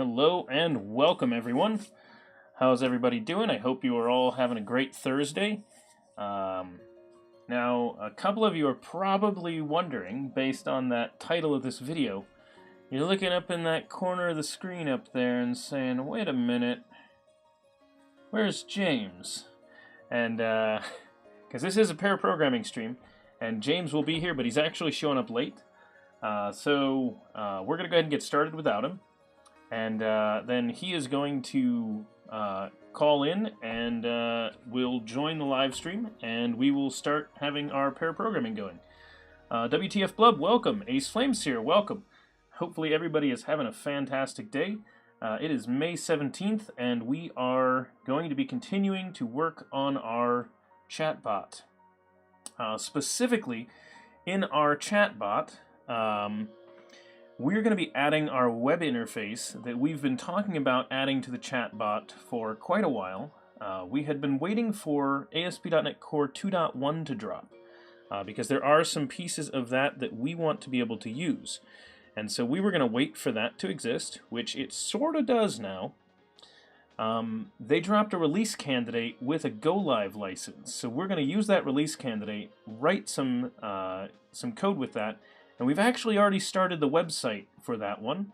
Hello and welcome, everyone. How's everybody doing? I hope you are all having a great Thursday. Now, a couple of you are probably wondering, based on that title of this video, you're looking up in that corner of the screen up there and saying, wait a minute, where's James? And, because this is a pair programming stream, and James will be here, but he's actually showing up late. So we're going to go ahead and get started without him. And then he is going to call in and we'll join the live stream and we will start having our pair programming going. WTF Blub, welcome. Ace Flameseer, welcome. Hopefully everybody is having a fantastic day. It is May 17th and we are going to be continuing to work on our chatbot. Specifically, in our chatbot, we're going to be adding our web interface that we've been talking about adding to the chatbot for quite a while. We had been waiting for ASP.NET Core 2.1 to drop because there are some pieces of that that we want to be able to use. And so we were going to wait for that to exist, which it sort of does now. They dropped a release candidate with a go-live license. So we're going to use that release candidate, write some code with that, and we've actually already started the website for that one.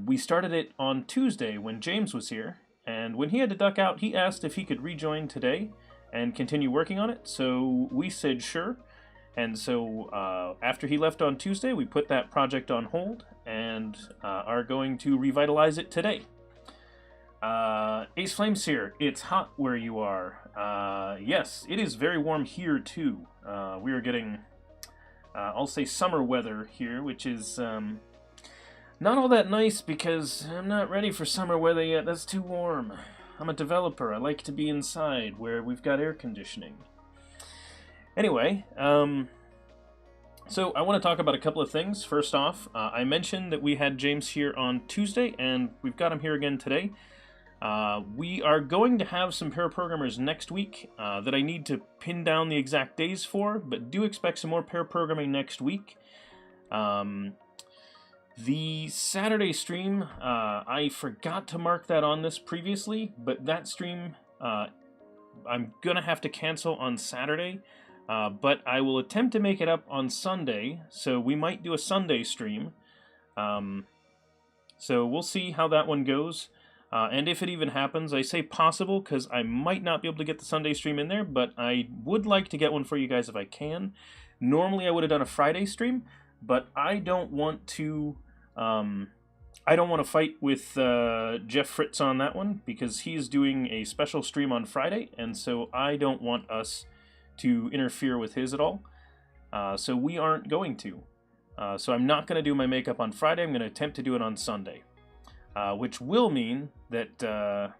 We started it on Tuesday when James was here, and when he had to duck out, he asked if he could rejoin today and continue working on it, so we said sure. And so after he left on Tuesday, we put that project on hold and are going to revitalize it today. Ace Flameseer, it's hot where you are. Yes, it is very warm here too. We are getting... I'll say summer weather here, which is not all that nice because I'm not ready for summer weather yet. That's too warm. I'm a developer. I like to be inside where we've got air conditioning. Anyway, so I want to talk about a couple of things. First off, I mentioned that we had James here on Tuesday, and we've got him here again today. We are going to have some pair programmers next week that I need to pin down the exact days for, but do expect some more pair programming next week. The Saturday stream, I forgot to mark that on this previously, but that stream I'm going to have to cancel on Saturday, but I will attempt to make it up on Sunday, so we might do a Sunday stream. So we'll see how that one goes. And if it even happens, I say possible because I might not be able to get the Sunday stream in there, but I would like to get one for you guys if I can. Normally I would have done a Friday stream, but I don't want to fight with Jeff Fritz on that one because he's doing a special stream on Friday, and so I don't want us to interfere with his at all. So we aren't going to. So I'm not going to do my makeup on Friday. I'm going to attempt to do it on Sunday. Which will mean that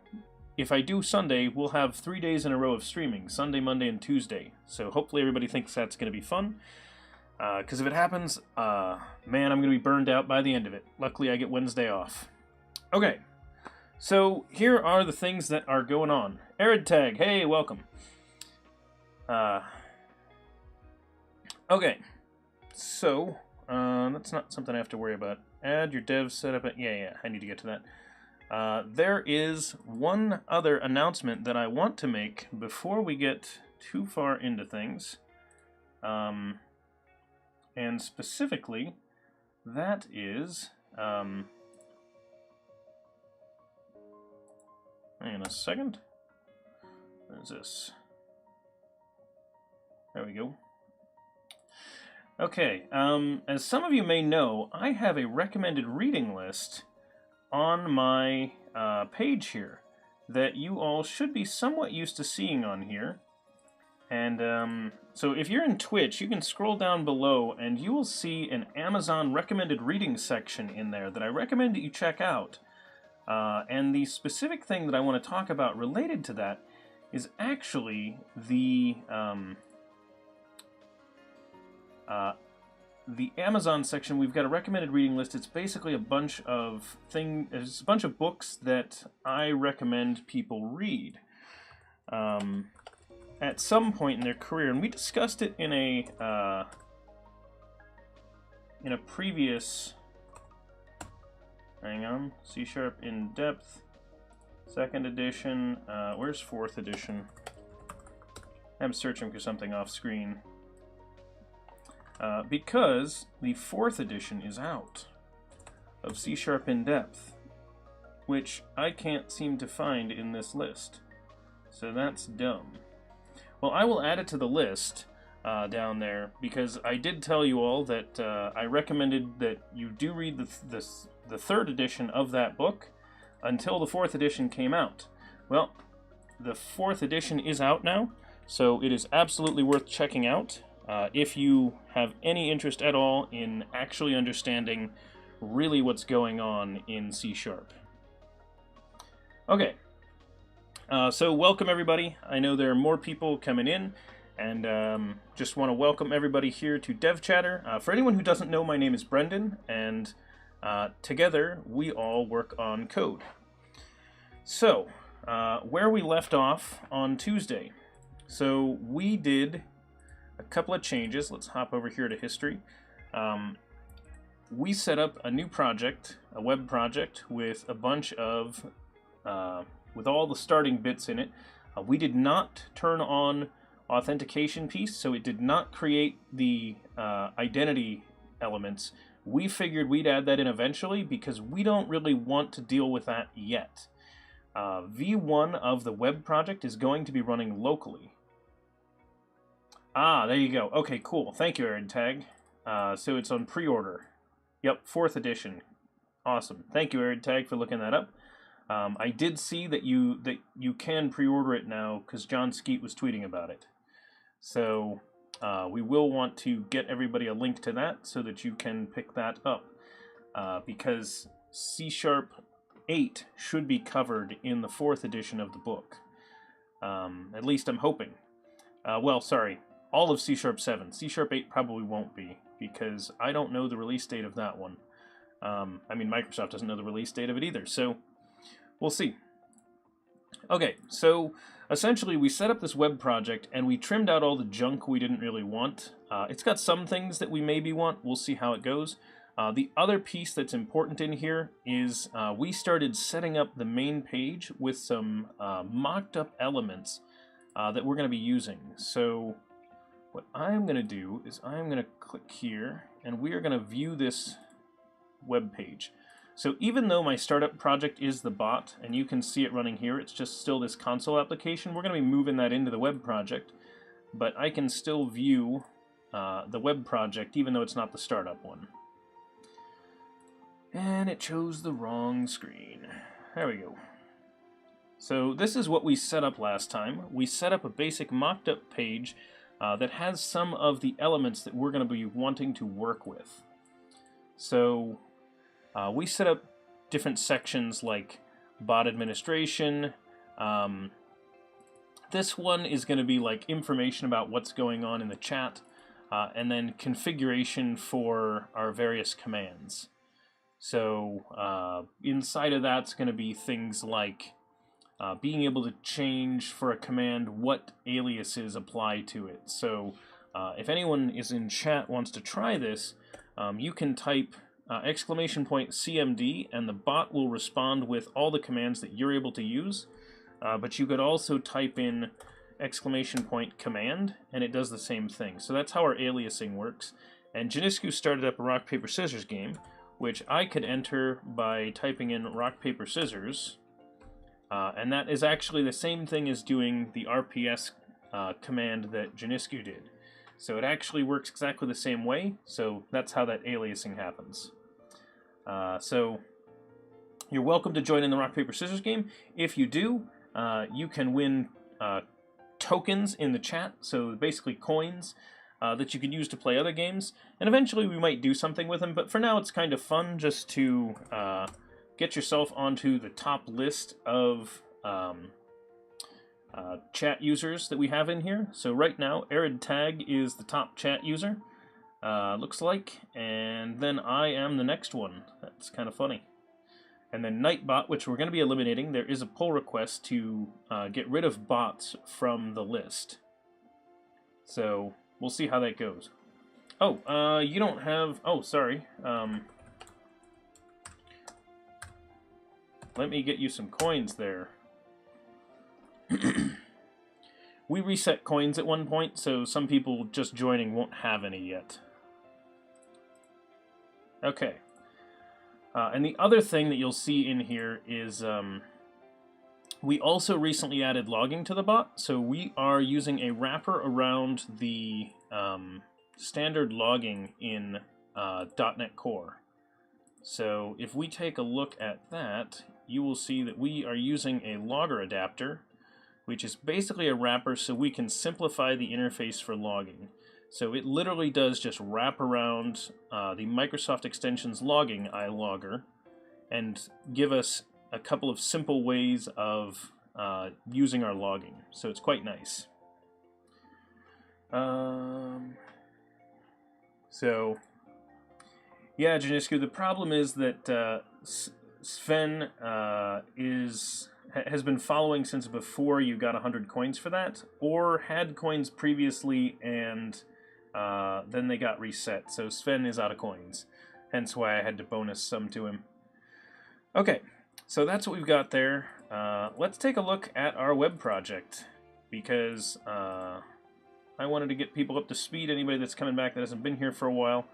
if I do Sunday, we'll have 3 days in a row of streaming, Sunday, Monday, and Tuesday. So hopefully everybody thinks that's going to be fun. Because if it happens, man, I'm going to be burned out by the end of it. Luckily, I get Wednesday off. Okay, so here are the things that are going on. Arid Tag, hey, welcome. Okay, so that's not something I have to worry about. Add your dev setup. Yeah, I need to get to that. There is one other announcement that I want to make before we get too far into things. And specifically, that is... hang on a second. What is this? There we go. Okay, as some of you may know, I have a recommended reading list on my page here that you all should be somewhat used to seeing on here. And so if you're in Twitch, you can scroll down below and you will see an Amazon recommended reading section in there that I recommend that you check out. And the specific thing that I want to talk about related to that is actually the Amazon section. We've got a recommended reading list. It's basically a bunch of books that I recommend people read at some point in their career, and we discussed it in a previous Hang on. C# in depth. 2nd edition. Where's 4th edition? I'm searching for something off screen. Because the 4th edition is out of C# in depth, which I can't seem to find in this list. So that's dumb. Well, I will add it to the list down there, because I did tell you all that I recommended that you do read the 3rd edition of that book until the 4th edition came out. Well, the 4th edition is out now, so it is absolutely worth checking out if you have any interest at all in actually understanding really what's going on in C#. Okay, so welcome everybody. I know there are more people coming in, and just want to welcome everybody here to DevChatter. For anyone who doesn't know, my name is Brendan, and together we all work on code. So, where we left off on Tuesday. So we did a couple of changes. Let's hop over here to history. We set up a new project, a web project, with a bunch of, with all the starting bits in it. We did not turn on authentication piece, so it did not create the identity elements. We figured we'd add that in eventually because we don't really want to deal with that yet. V1 of the web project is going to be running locally. Ah, there you go. Okay, cool. Thank you, AridTag. So it's on pre-order. Yep, 4th edition. Awesome. Thank you, AridTag, for looking that up. I did see that you can pre-order it now because John Skeet was tweeting about it. So we will want to get everybody a link to that so that you can pick that up. Because C# 8 should be covered in the 4th edition of the book. At least I'm hoping. Well, sorry. All of C# 7. C# 8 probably won't be, because I don't know the release date of that one. I mean, Microsoft doesn't know the release date of it either, so we'll see. Okay, so essentially we set up this web project, and we trimmed out all the junk we didn't really want. It's got some things that we maybe want. We'll see how it goes. The other piece that's important in here is we started setting up the main page with some mocked-up elements that we're going to be using. So what I'm going to do is I'm going to click here, and we are going to view this web page. So even though my startup project is the bot, and you can see it running here, it's just still this console application, we're going to be moving that into the web project, but I can still view the web project even though it's not the startup one. And it chose the wrong screen. There we go. So this is what we set up last time. We set up a basic mocked-up page that has some of the elements that we're going to be wanting to work with. So we set up different sections like bot administration. This one is going to be like information about what's going on in the chat, and then configuration for our various commands. So inside of that's going to be things like being able to change for a command what aliases apply to it. So if anyone is in chat wants to try this, you can type !CMD, and the bot will respond with all the commands that you're able to use. But you could also type in !command, and it does the same thing. So that's how our aliasing works. And Janiscu started up a rock, paper, scissors game, which I could enter by typing in rock, paper, scissors. And that is actually the same thing as doing the RPS command that Janiscu did. So it actually works exactly the same way, so that's how that aliasing happens. So you're welcome to join in the rock, paper, scissors game. If you do, you can win tokens in the chat, so basically coins that you can use to play other games. And eventually we might do something with them, but for now it's kind of fun just to get yourself onto the top list of chat users that we have in here. So right now, AridTag is the top chat user, looks like, and then I am the next one. That's kind of funny. And then Nightbot, which we're going to be eliminating. There is a pull request to get rid of bots from the list. So we'll see how that goes. Oh, you don't have... Oh, sorry. let me get you some coins there. We reset coins at one point, so some people just joining won't have any yet. Okay. And the other thing that you'll see in here is we also recently added logging to the bot, so we are using a wrapper around the standard logging in .NET Core. So if we take a look at that, you will see that we are using a logger adapter, which is basically a wrapper so we can simplify the interface for logging. So it literally does just wrap around the Microsoft Extensions logging iLogger and give us a couple of simple ways of using our logging. So it's quite nice. So, yeah, Janisku, the problem is that Sven has been following since before you got 100 coins for that, or had coins previously and then they got reset. So Sven is out of coins, hence why I had to bonus some to him. Okay, so that's what we've got there. Let's take a look at our web project, because I wanted to get people up to speed, anybody that's coming back that hasn't been here for a while,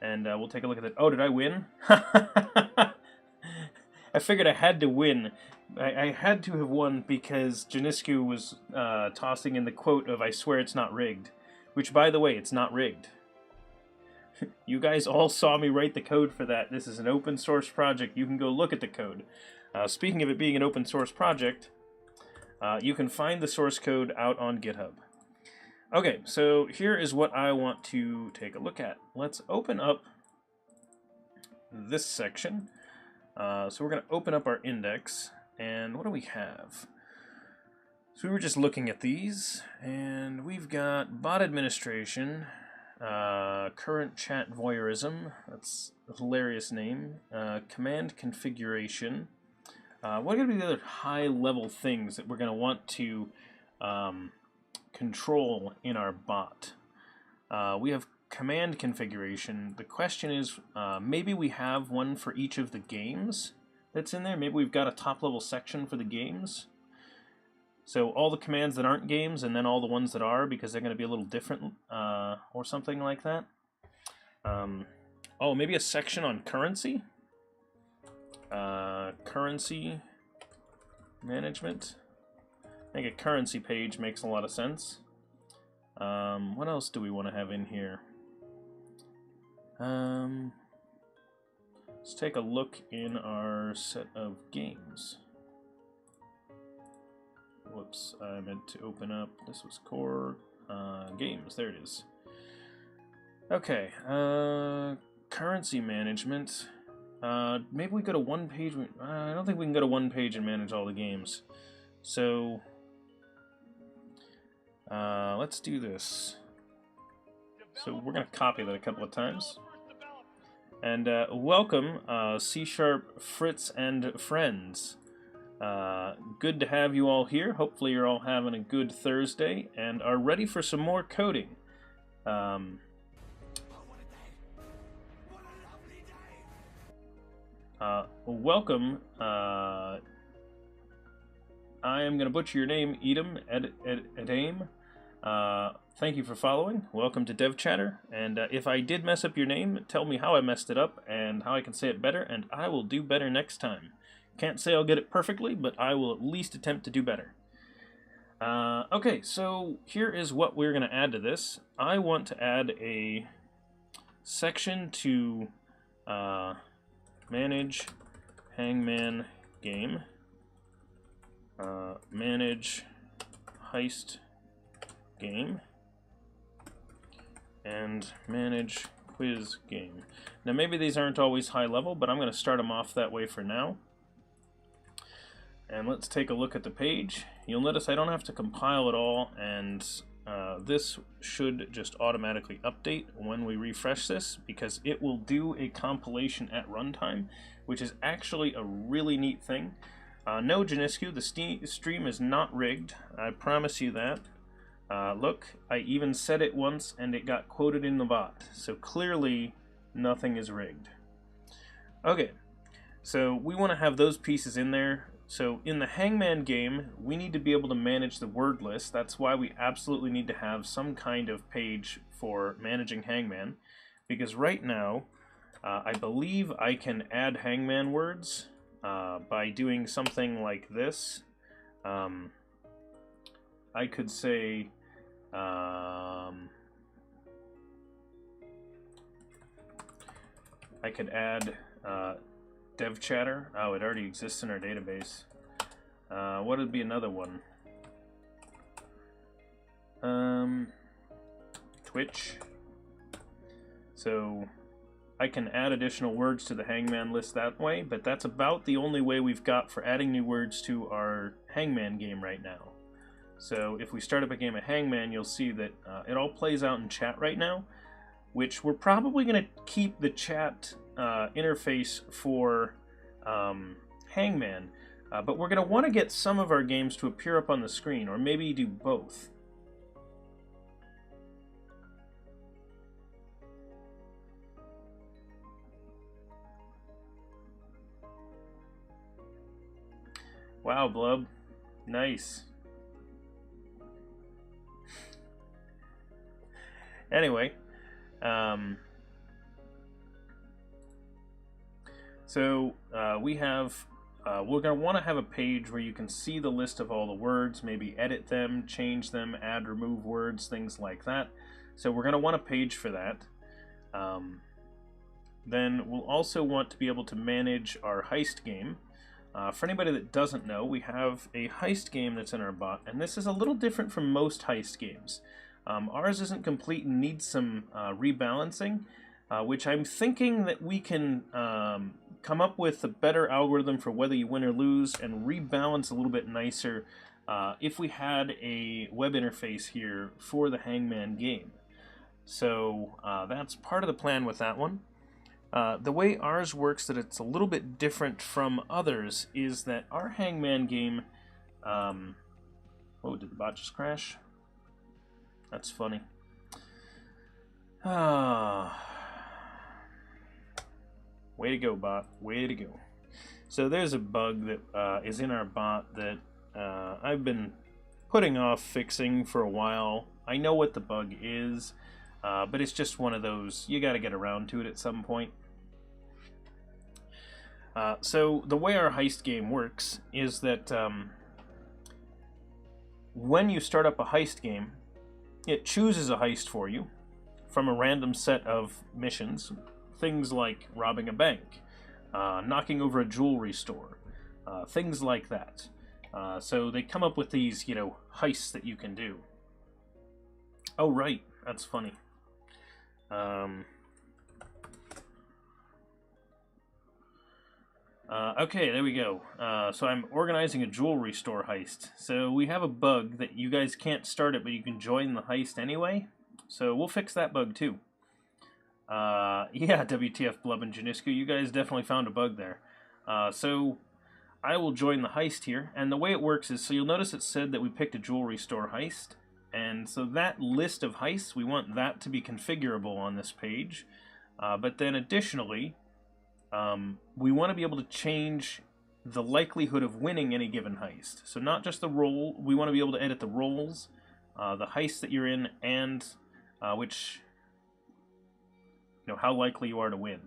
and we'll take a look at that. Oh, did I win? I figured I had to win. I had to have won because Janisku was tossing in the quote of "I swear it's not rigged," which, by the way, it's not rigged. You guys all saw me write the code for that. This is an open source project. You can go look at the code. Speaking of it being an open source project, you can find the source code out on GitHub. Okay, so here is what I want to take a look at. Let's open up this section. So we're going to open up our index, and what do we have? So we were just looking at these, and we've got bot administration, current chat voyeurism, that's a hilarious name, command configuration. What are going to be the other high-level things that we're going to want to control in our bot? We have command configuration. The question is, maybe we have one for each of the games that's in there. Maybe we've got a top-level section for the games. So all the commands that aren't games, and then all the ones that are, because they're going to be a little different, or something like that. Oh, maybe a section on currency? Currency management. I think a currency page makes a lot of sense. What else do we want to have in here? Let's take a look in our set of games. Whoops, I meant to open up, this was core, games, there it is. Okay, currency management. Maybe we go to one page, I don't think we can go to one page and manage all the games. So, let's do this. So we're going to copy that a couple of times. And welcome, C# Fritz and friends. Good to have you all here. Hopefully you're all having a good Thursday and are ready for some more coding. Welcome. I am going to butcher your name, Edam, Edam. Thank you for following. Welcome to DevChatter. And if I did mess up your name, tell me how I messed it up and how I can say it better, and I will do better next time. Can't say I'll get it perfectly, but I will at least attempt to do better. Okay, so here is what we're going to add to this. I want to add a section to manage Hangman game, manage heist game, and manage quiz game. Now maybe these aren't always high level, but I'm going to start them off that way for now. And let's take a look at the page. You'll notice I don't have to compile it all, and this should just automatically update when we refresh this, because it will do a compilation at runtime, which is actually a really neat thing. No, Janisku, the stream is not rigged. I promise you that. Look, I even said it once and it got quoted in the bot. So clearly nothing is rigged. Okay, So we want to have those pieces in there. So in the Hangman game, we need to be able to manage the word list. That's why we absolutely need to have some kind of page for managing Hangman. Because right now, I believe I can add Hangman words by doing something like this. I could say... I could add DevChatter. Oh, it already exists in our database. What would be another one? Twitch. So I can add additional words to the Hangman list that way, but that's about the only way we've got for adding new words to our Hangman game right now. So if we start up a game of Hangman, you'll see that it all plays out in chat right now, which we're probably going to keep the chat interface for Hangman, but we're going to want to get some of our games to appear up on the screen, or maybe do both. Wow, Blub. Nice. Anyway, so we have, we're going to want to have a page where you can see the list of all the words, maybe edit them, change them, add, remove words, things like that. So we're going to want a page for that. Then we'll also want to be able to manage our heist game. For anybody that doesn't know, we have a heist game that's in our bot, and this is a little different from most heist games. Ours isn't complete and needs some rebalancing, which I'm thinking that we can come up with a better algorithm for whether you win or lose and rebalance a little bit nicer if we had a web interface here for the Hangman game. So that's part of the plan with that one. The way ours works that it's a little bit different from others is that our Hangman game... oh, did the bot just crash? That's funny. Way to go, bot. Way to go. So there's a bug that is in our bot that I've been putting off fixing for a while. I know what the bug is, but it's just one of those, you got to get around to it at some point. So the way our heist game works is that when you start up a heist game, it chooses a heist for you from a random set of missions. Things like robbing a bank, knocking over a jewelry store, things like that. So they come up with these, you know, heists that you can do. Oh, right. That's funny. Okay, there we go. So I'm organizing a jewelry store heist. So we have a bug that you guys can't start it, but you can join the heist anyway. So we'll fix that bug too. Yeah, WTF Blub and Janisku, you guys definitely found a bug there. So I will join the heist here, and the way it works is, so you'll notice it said that we picked a jewelry store heist, and so that list of heists, we want that to be configurable on this page. But then additionally, we want to be able to change the likelihood of winning any given heist. So not just the role, we want to be able to edit the roles, the heist that you're in, and which, you know, how likely you are to win.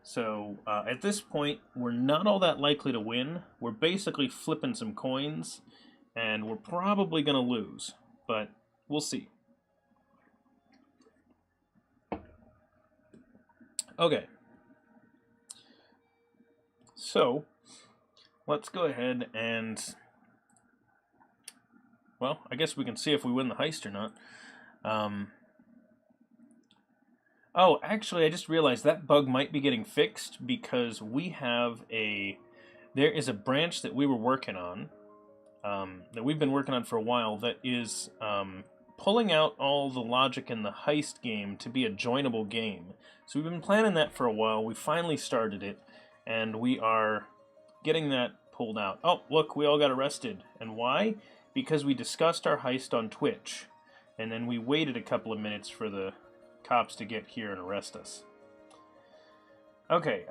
So at this point, we're not all that likely to win. We're basically flipping some coins, and we're probably going to lose, but we'll see. Okay. So, let's go ahead and, well, I guess we can see if we win the heist or not. Oh, actually, I just realized that bug might be getting fixed because we have there is a branch that we were working on, that we've been working on for a while, that is pulling out all the logic in the heist game to be a joinable game. So we've been planning that for a while. We finally started it, and we are getting that pulled out. Oh, look, we all got arrested. And why? Because we discussed our heist on Twitch, and then we waited a couple of minutes for the cops to get here and arrest us. Okay,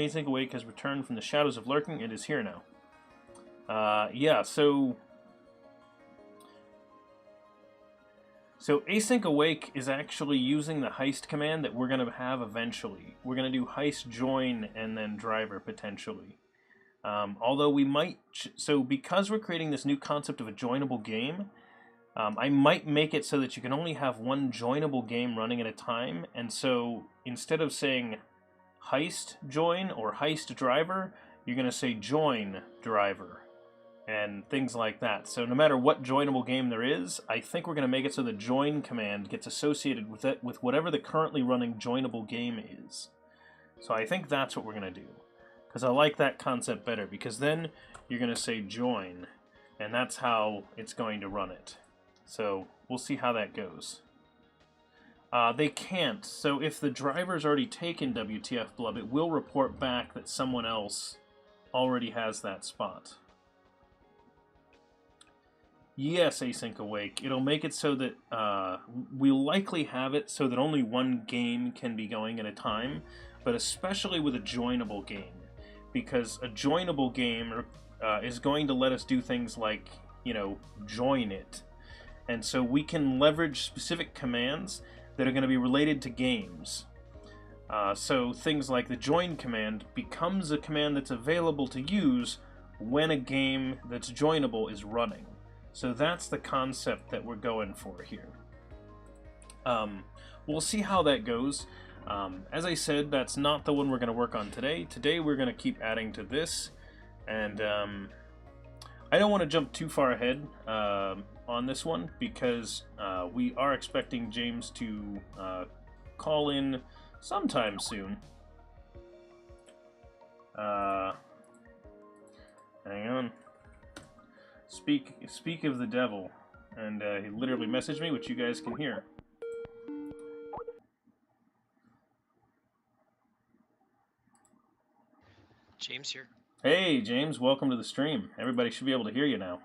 Async Awake has returned from the shadows of lurking. It is here now. Yeah, so Async Awake is actually using the heist command that we're going to have eventually. We're going to do heist join and then driver potentially. Although we might... So because we're creating this new concept of a joinable game, I might make it so that you can only have one joinable game running at a time. And so instead of saying heist join or heist driver, you're going to say join driver. And things like that. So no matter what joinable game there is, I think we're going to make it so the join command gets associated with it, with whatever the currently running joinable game is. So I think that's what we're going to do. Because I like that concept better, because then you're going to say join, and that's how it's going to run it. So we'll see how that goes. They can't. So if the driver's already taken WTF Blub, it will report back that someone else already has that spot. Yes, Async Awake. It'll make it so that we'll likely have it so that only one game can be going at a time, but especially with a joinable game, because a joinable game is going to let us do things like, you know, join it. And so we can leverage specific commands that are going to be related to games. So things like the join command becomes a command that's available to use when a game that's joinable is running. So that's the concept that we're going for here. We'll see how that goes. As I said, that's not the one we're going to work on today. Today we're going to keep adding to this. And I don't want to jump too far ahead on this one, because we are expecting James to call in sometime soon. Hang on. Speak of the devil, and he literally messaged me, which you guys can hear. James here. Hey, James, welcome to the stream. Everybody should be able to hear you now.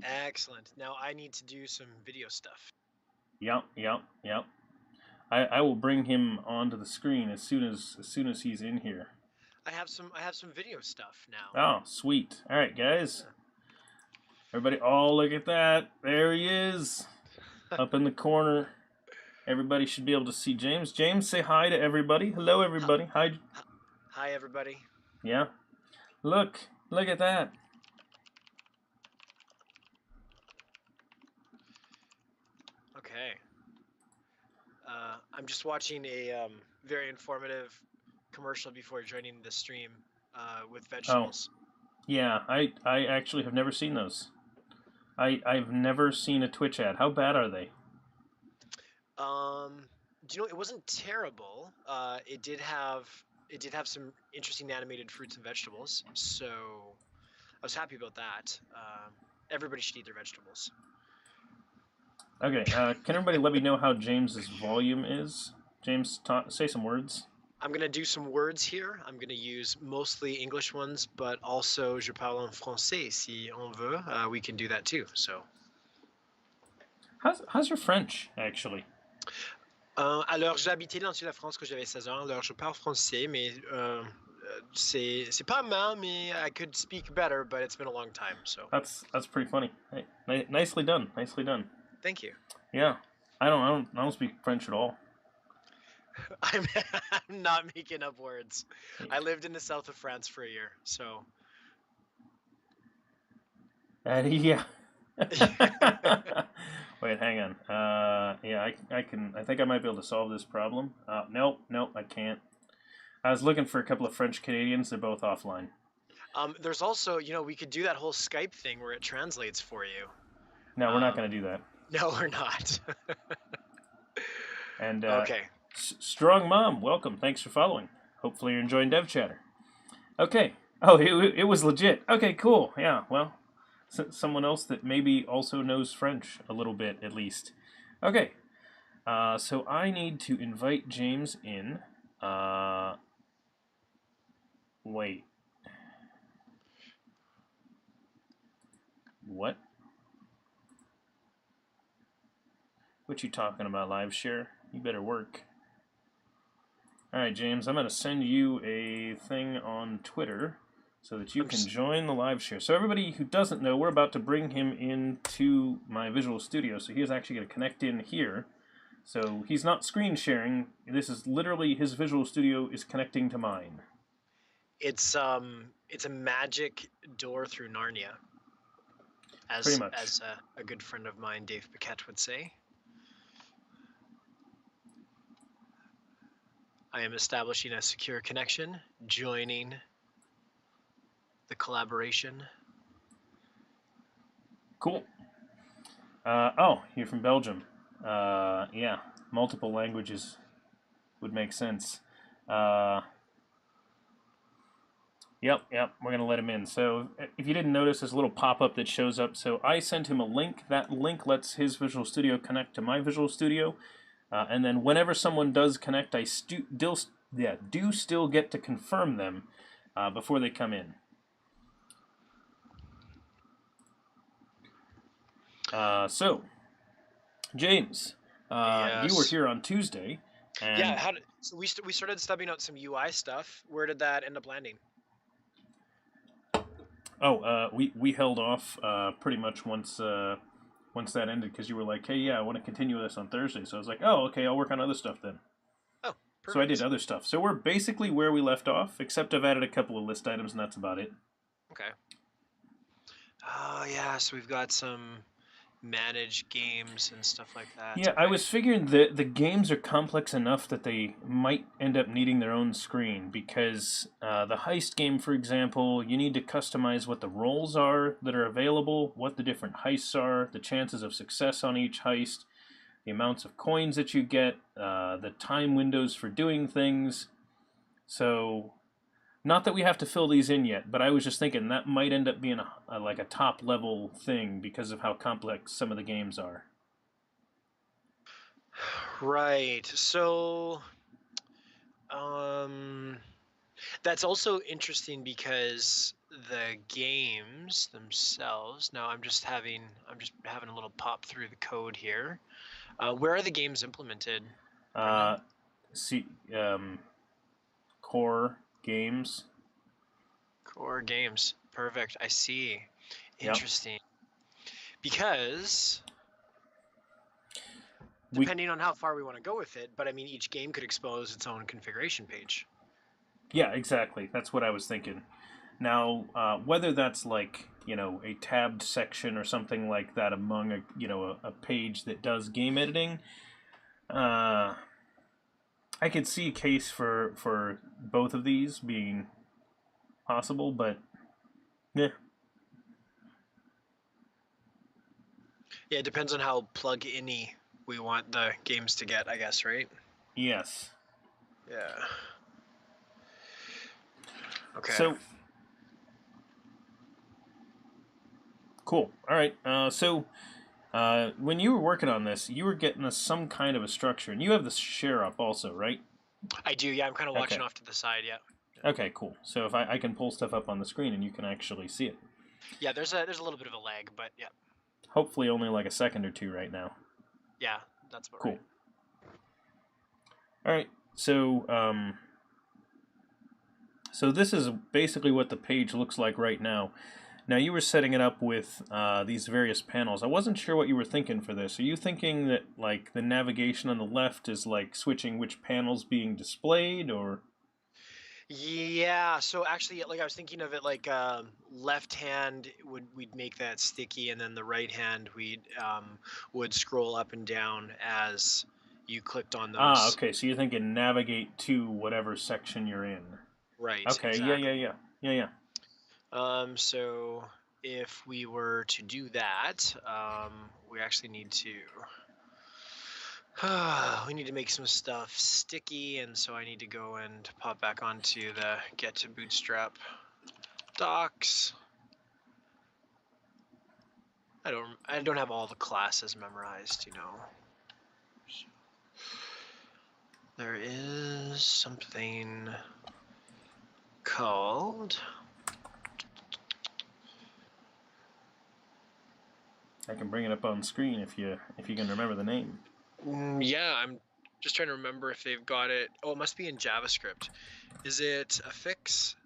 Excellent. Now I need to do some video stuff. Yep. I will bring him onto the screen as soon as he's in here. I have some video stuff now. Oh, sweet. All right, guys. Yeah. Everybody, oh, look at that. There he is. Up in the corner. Everybody should be able to see James. James, say hi to everybody. Hello, everybody. Hi. Hi, everybody. Yeah. Look at that. Okay. I'm just watching a very informative commercial before joining the stream with vegetables. Oh. Yeah, I actually have never seen those. I've never seen a Twitch ad. How bad are they? Do you know, it wasn't terrible. It did have some interesting animated fruits and vegetables, so I was happy about that. Everybody should eat their vegetables. Okay, can everybody let me know how James's volume is? James, say some words. I'm going to do some words here. I'm going to use mostly English ones, but also je parle en français si on veut. We can do that too. So, how's your French actually? Alors, j'ai habité dans le sud de la France quand j'avais 16 ans. Alors, je parle français, mais c'est pas mal, mais I could speak better, but it's been a long time. So that's pretty funny. Hey, nicely done. Nicely done. Thank you. Yeah, I don't speak French at all. I'm not making up words. I lived in the south of France for a year, so. Yeah. Wait, hang on. Yeah, I think I might be able to solve this problem. Nope, I can't. I was looking for a couple of French Canadians. They're both offline. There's also, you know, we could do that whole Skype thing where it translates for you. No, we're not going to do that. No, we're not. And okay. Strong Mom, welcome. Thanks for following. Hopefully you're enjoying DevChatter. Okay. Oh, it was legit. Okay, cool. Yeah, well, someone else that maybe also knows French a little bit, at least. Okay. So I need to invite James in. Wait. What? What you talking about, live share? You better work. All right, James, I'm going to send you a thing on Twitter so that you I'm can just join the live share. So everybody who doesn't know, we're about to bring him into my Visual Studio. So he is actually going to connect in here. So he's not screen sharing. This is literally his Visual Studio is connecting to mine. it's a magic door through Narnia, Pretty as much. a good friend of mine, Dave Paquette, would say. I am establishing a secure connection, joining the collaboration. Cool. Oh, you're from Belgium. Yeah, multiple languages would make sense. Yep, we're going to let him in. So if you didn't notice, there's a little pop-up that shows up. So I sent him a link. That link lets his Visual Studio connect to my Visual Studio. And then whenever someone does connect, I do still get to confirm them before they come in. So, James, you were Yes. here on Tuesday. And Yeah. So we started stubbing out some UI stuff. Where did that end up landing? we held off pretty much once that ended because you were like, hey, yeah, I want to continue this on Thursday. So I was like, oh, okay, I'll work on other stuff then. Oh, So I perfect. did other stuff. So we're basically where we left off, except I've added a couple of list items, and that's about it. Okay. Oh yeah. So we've got some managed games and stuff like that. Yeah, Okay. I was figuring that the games are complex enough that they might end up needing their own screen because the heist game, for example, you need to customize what the roles are that are available, what the different heists are, the chances of success on each heist, the amounts of coins that you get, the time windows for doing things. So, not that we have to fill these in yet, but I was just thinking that might end up being like a top level thing because of how complex some of the games are. Right. So, um, that's also interesting because the games themselves. Now I'm just having a little pop through the code here. Where are the games implemented, Brendan? Uh, see, core games. Core games. Perfect. I see. Yep. Interesting. Because We depending on how far we want to go with it, but I mean, each game could expose its own configuration page. yeah, exactly. That's what I was thinking. Now, whether that's like a tabbed section or something like that among a page that does game editing, I could see a case for both of these being possible, but yeah. Yeah, it depends on how plug-in-y we want the games to get, I guess, right? Yes. Yeah. Okay. So cool. All right. When you were working on this, you were getting us some kind of a structure, and you have the share up also, right? I do, yeah. I'm kind of watching Okay. off to the side, yeah. Okay, cool. So if I can pull stuff up on the screen and you can actually see it. Yeah, there's a little bit of a lag, but yeah. Hopefully only like a second or two right now. Yeah, that's about Cool. right. All right. So this is basically what the page looks like right now. Now you were setting it up with these various panels. I wasn't sure what you were thinking for this. Are you thinking that like the navigation on the left is like switching which panels being displayed, or? Yeah, so actually, like I was thinking of it like left hand we'd make that sticky, and then the right hand would scroll up and down as you clicked on those. Okay. So you're thinking navigate to whatever section you're in. Right, Okay. exactly. Yeah. So if we were to do that, we actually need to we need to make some stuff sticky, and so I need to go and pop back onto the get to bootstrap docs. I don't have all the classes memorized, you know. So there is something called I can bring it up on screen if you can remember the name. yeah, I'm Just trying to remember if they've got it. Oh, it must be in JavaScript. Is it a fix?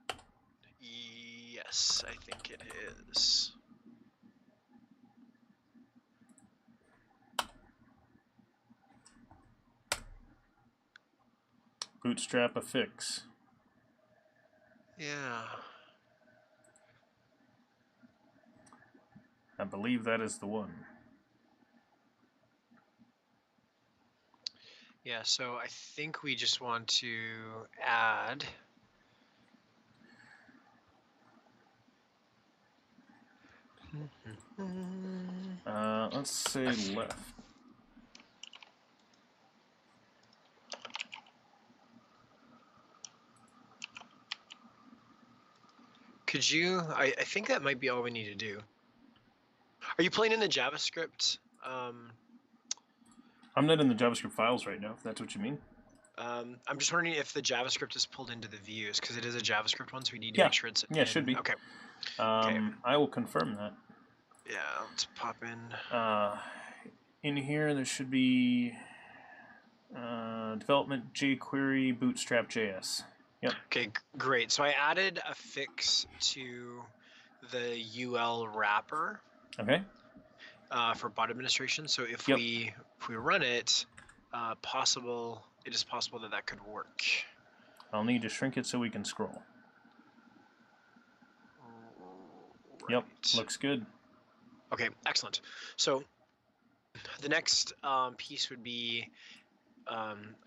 Yes, I think it is. Bootstrap affix. Yeah. I believe that is the one. Yeah, so I think we just want to add. Let's say left. Could you? I think that might be all we need to do. Are you playing in the JavaScript? I'm not in the JavaScript files right now, if that's what you mean. I'm just wondering if the JavaScript is pulled into the views, because it is a JavaScript one, so we need to make sure it's Yeah, it should be. Okay. I will confirm that. Yeah, let's pop in. In here, there should be development jQuery bootstrap JS. Yep. Okay, great. So I added a fix to the UL wrapper. Okay. For bot administration. So if Yep. we run it, it is possible that could work. I'll need to shrink it so we can scroll. Right. Yep, looks good. Okay, excellent. So the next piece would be,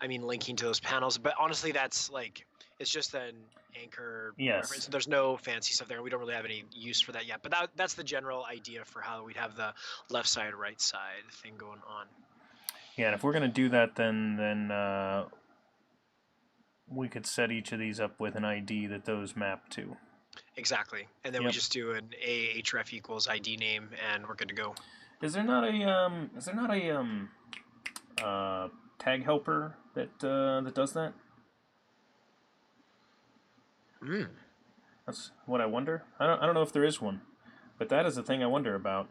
linking to those panels. But honestly, that's like, it's just an anchor reference. There's no fancy stuff there. We don't really have any use for that yet. But that's the general idea for how we'd have the left side, right side thing going on. Yeah, and if we're going to do that, then we could set each of these up with an ID that those map to. Exactly, and then we just do an ahref equals ID name, and we're good to go. Is there not a tag helper that does that? That's what I wonder. I don't know if there is one, but that is the thing I wonder about.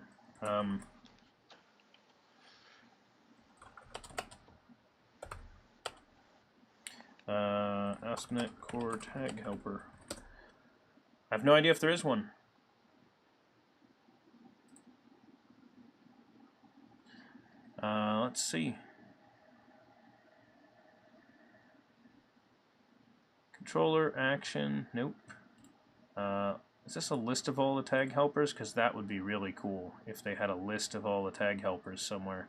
ASP.NET Core tag helper. I have no idea if there is one. Let's see. Controller, action, nope. Is this a list of all the tag helpers? Because that would be really cool if they had a list of all the tag helpers somewhere.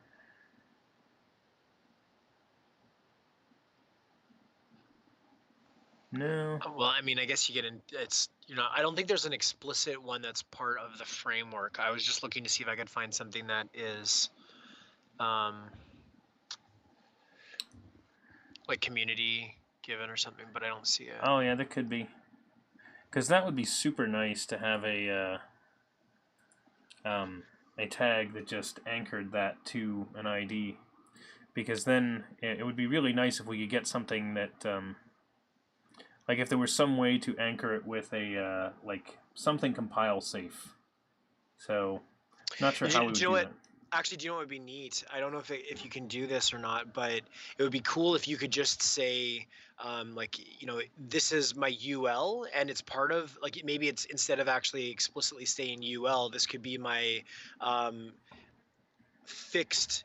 No. Well, I mean, I guess you get in. It's I don't think there's an explicit one that's part of the framework. I was just looking to see if I could find something that is, like community given or something, but I don't see it. Oh yeah, that could be. Because that would be super nice to have a tag that just anchored that to an ID. Because then it would be really nice if we could get something that. Like if there was some way to anchor it with a like something compile safe. So, not sure how we would do that. Actually, do you know what would be neat? I don't know if you can do this or not, but it would be cool if you could just say, this is my UL, and it's part of like maybe it's instead of actually explicitly saying UL, this could be my fixed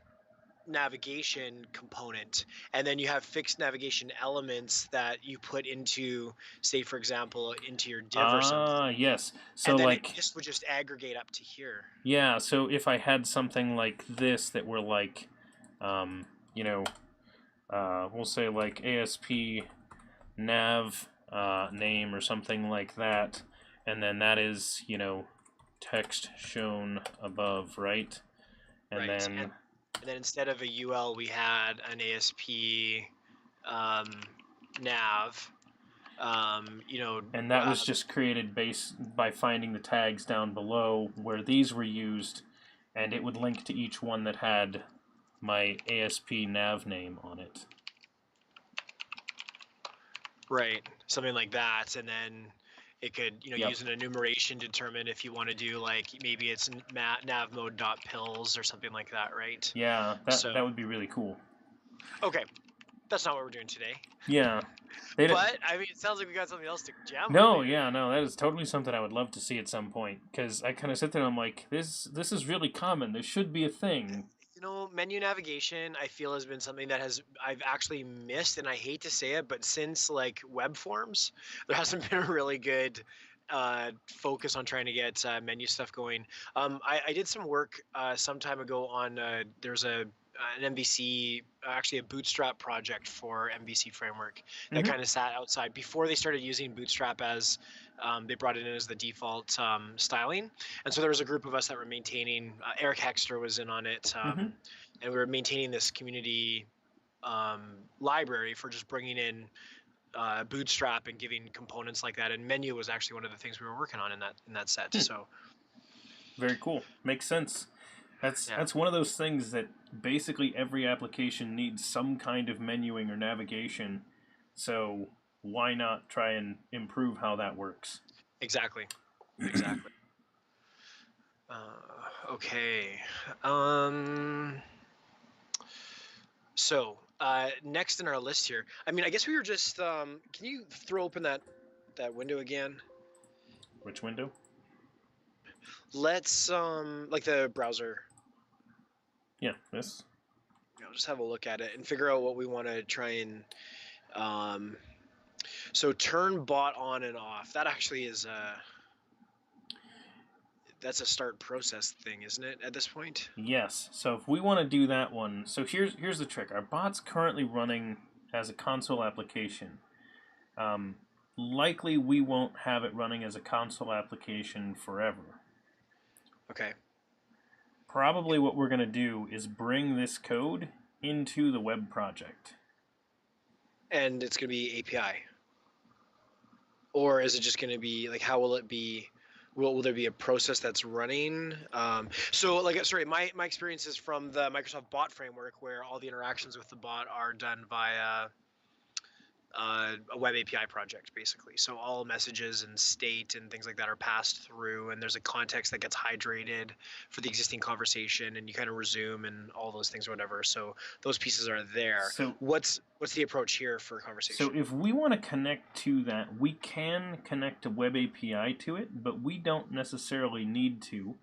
navigation component, and then you have fixed navigation elements that you put into, say for example, into your div or something. Yes. So and then like this would just aggregate up to here. Yeah, so if I had something like this that were like we'll say like ASP nav name or something like that, and then that is, text shown above, right? And right. then And then instead of a UL, we had an ASP nav. And that was just created by finding the tags down below where these were used, and it would link to each one that had my ASP nav name on it. Right, something like that, and then it could, use an enumeration to determine if you want to do like maybe it's navmode.pills or something like that, right? Yeah, that would be really cool. Okay, That's not what we're doing today. Yeah. But I mean, it sounds like we got something else to jam on. No, yeah, no, that is totally something I would love to see at some point. Because I kind of sit there and I'm like, this is really common. This should be a thing. You know, menu navigation, I feel, has been something that I've actually missed, and I hate to say it, but since like web forms, there hasn't been a really good focus on trying to get menu stuff going. I did some work some time ago on there's an MVC, actually a Bootstrap project for MVC framework that Mhm. kind of sat outside before they started using Bootstrap as they brought it in as the default styling. And so there was a group of us that were maintaining. Eric Hexter was in on it, Mhm. and we were maintaining this community library for just bringing in Bootstrap and giving components like that. And menu was actually one of the things we were working on in that set. So Very cool. Makes sense. That's one of those things that basically every application needs some kind of menuing or navigation. So why not try and improve how that works? exactly. Okay. So next in our list here, I mean, I guess we were just. Can you throw open that window again? Which window? Let's like the browser. Yeah, this. Just have a look at it and figure out what we want to try and. So turn bot on and off. That actually is that's a start process thing, isn't it? At this point. Yes. So if we want to do that one, so here's the trick. Our bot's currently running as a console application. Likely we won't have it running as a console application forever. Okay. Probably what we're going to do is bring this code into the web project. And it's going to be API. Or is it just going to be like, how will it be? Will there be a process that's running? So like, sorry, my experience is from the Microsoft bot framework, where all the interactions with the bot are done via a web API project, basically. So all messages and state and things like that are passed through, and there's a context that gets hydrated for the existing conversation, and you kind of resume and all those things or whatever. So those pieces are there. So what's the approach here for conversation? So if we want to connect to that, we can connect a web API to it, but we don't necessarily need to.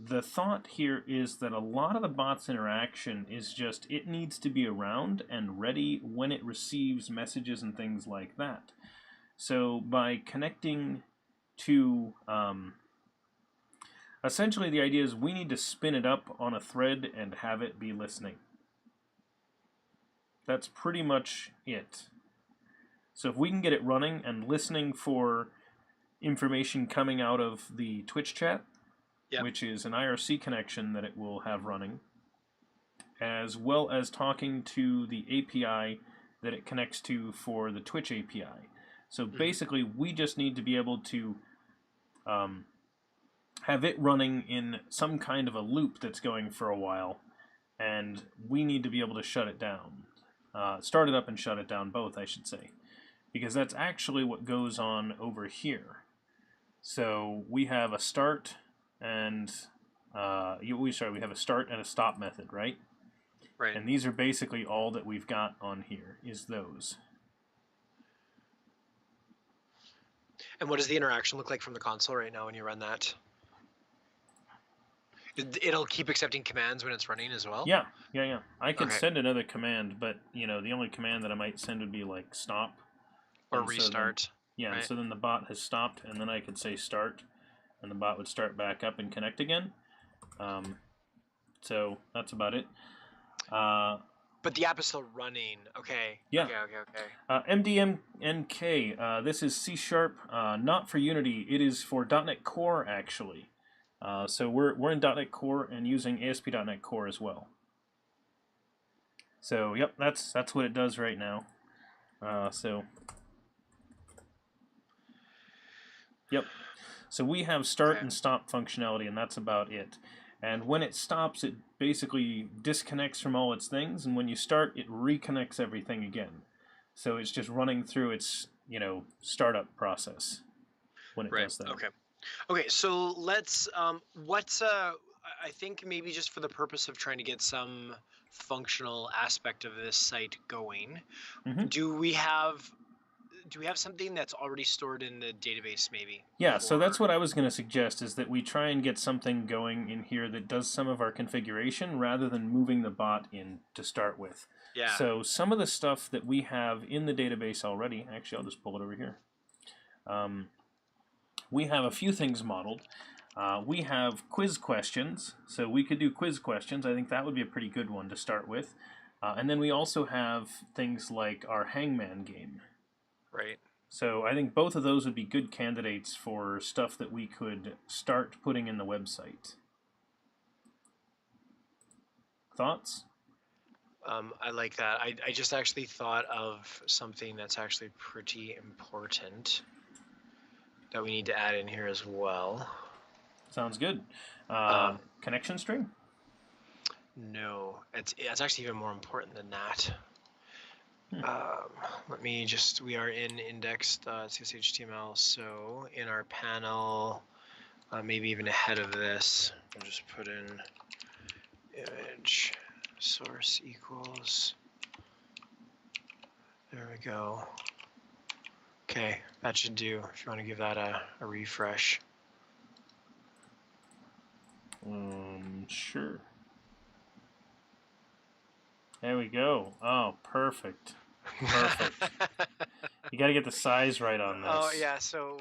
The thought here is that a lot of the bot's interaction is just it needs to be around and ready when it receives messages and things like that. So by connecting to, essentially the idea is we need to spin it up on a thread and have it be listening. That's pretty much it. So if we can get it running and listening for information coming out of the Twitch chat, Yep. which is an IRC connection that it will have running, as well as talking to the API that it connects to for the Twitch API. So basically, we just need to be able to have it running in some kind of a loop that's going for a while, and we need to be able to shut it down. Start it up and shut it down, both, I should say. Because that's actually what goes on over here. So we have a start and we have a start and a stop method, right? Right. And these are basically all that we've got on here, is those. And what does the interaction look like from the console right now when you run that? It'll keep accepting commands when it's running as well? Yeah. I can send another command, but the only command that I might send would be like stop. Or restart. So then, right? So then the bot has stopped, and then I could say start, and the bot would start back up and connect again. So that's about it. But the app is still running. Okay. Yeah. Okay. MDMNK, this is C#, not for Unity. It is for .NET Core, actually. So we're in .NET Core and using ASP.NET Core as well. So yep, that's what it does right now. Yep. So we have start and stop functionality, and that's about it. And when it stops, it basically disconnects from all its things, and when you start, it reconnects everything again. So it's just running through its startup process when it does that. Okay, so let's I think maybe just for the purpose of trying to get some functional aspect of this site going, Hmm. do we have something that's already stored in the database maybe? Yeah, so that's what I was going to suggest, is that we try and get something going in here that does some of our configuration rather than moving the bot in to start with. Yeah. So some of the stuff that we have in the database already, actually I'll just pull it over here. We have a few things modeled. We have quiz questions, so we could do quiz questions. I think that would be a pretty good one to start with. And then we also have things like our hangman game. Right. So I think both of those would be good candidates for stuff that we could start putting in the website. Thoughts? I like that. I just actually thought of something that's actually pretty important that we need to add in here as well. Sounds good. Connection string? No, it's actually even more important than that. Let me just, we are in index.cshtml, so in our panel, maybe even ahead of this, we'll just put in image source equals, there we go. Okay, that should do, if you want to give that a refresh. Sure. There we go. Oh, perfect. Perfect. You got to get the size right on this. Oh yeah, so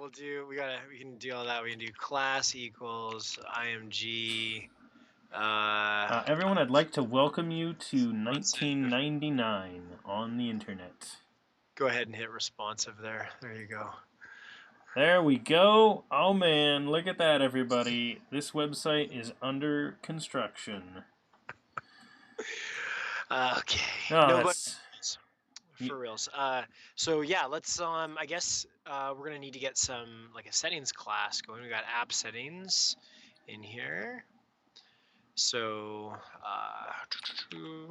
we can do all that. We can do class equals img. Everyone, I'd like to welcome you to 1999 on the internet. Go ahead and hit responsive there. There you go. There we go. Oh man, look at that, everybody. This website is under construction. Okay. Oh, No, that's... but for reals. So yeah, let's I guess we're gonna need to get some like a settings class going. We got app settings in here. So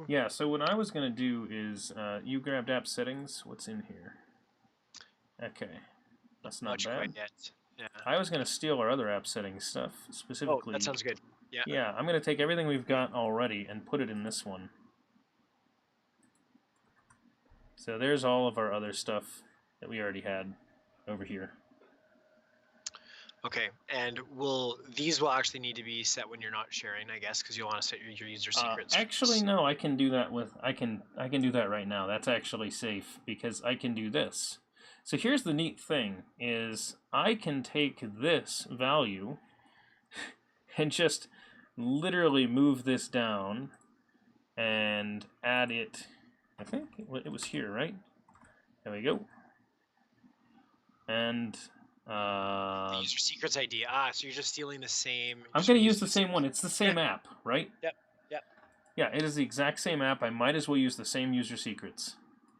yeah, so what I was gonna do is you grabbed app settings. What's in here? Okay. That's not bad. quite yet. Yeah. I was gonna steal our other app settings stuff, specifically. Oh, that sounds good. Yeah. Yeah, I'm gonna take everything we've got already and put it in this one. So there's all of our other stuff that we already had over here. Okay, and these will actually need to be set when you're not sharing, I guess, because you'll want to set your user secrets. Actually, no, I can do that I can do that right now. That's actually safe because I can do this. So here's the neat thing is I can take this value and just literally move this down and add it. I think it was here, right? There we go. And the user secrets ID. So you're just stealing the same. I'm going to use the same one. It's the same app, right? Yep. Yeah, it is the exact same app. I might as well use the same user secrets.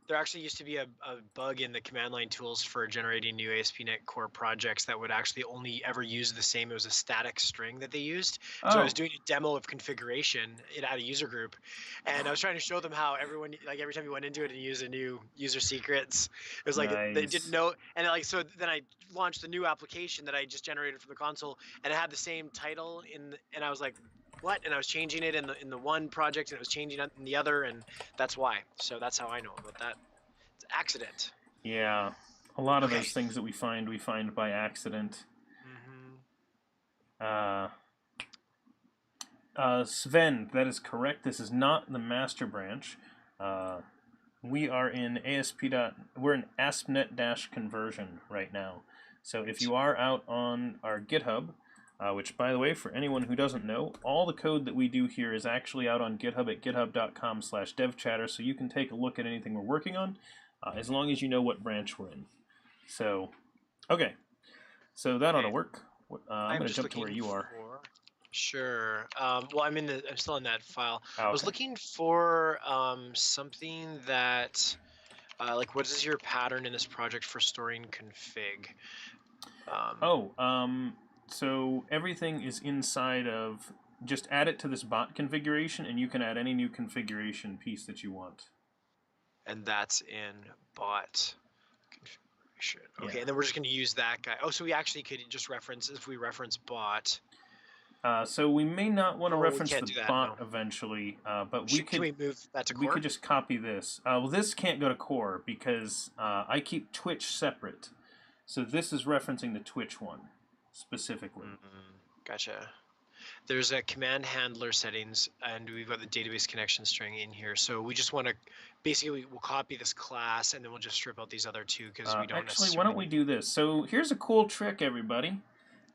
There actually used to be a bug in the command line tools for generating new ASP.NET Core projects that would actually only ever use the same. It was a static string that they used. So I was doing a demo of configuration at a user group, and I was trying to show them how everyone, like every time you went into it and used a new user secrets, it was like they didn't know. And like so, then I launched a new application that I just generated from the console, and it had the same title and I was like, what? And I was changing it in the one project, and it was changing it in the other, and that's why. So that's how I know about that. It's accident. Yeah, a lot of those things that we find by accident. Sven, that is correct. This is not the master branch. We are in we're in ASP.NET-conversion right now. So if you are out on our GitHub, which, by the way, for anyone who doesn't know, all the code that we do here is actually out on GitHub at github.com/devchatter, so you can take a look at anything we're working on, as long as you know what branch we're in. So, okay. So that ought to work. I'm going to jump to where you are. Sure. Well, I'm still in that file. Okay. I was looking for something that, like, what is your pattern in this project for storing config? So everything is inside of, just add it to this bot configuration, and you can add any new configuration piece that you want. And that's in bot configuration. Okay, Yeah. and then we're just going to use that guy. Oh, so we actually could just reference, if we reference bot, So we may not want to Oh, we reference can't the do that, bot no. eventually, but we Can could we move that to we core? could just copy this. Well, this can't go to core because I keep Twitch separate. So this is referencing the Twitch one specifically. Gotcha. There's a command handler settings, and we've got the database connection string in here. So we just want to, basically, we'll copy this class, and then we'll just strip out these other two because we don't Actually, necessarily. why don't we do this? So here's a cool trick, everybody.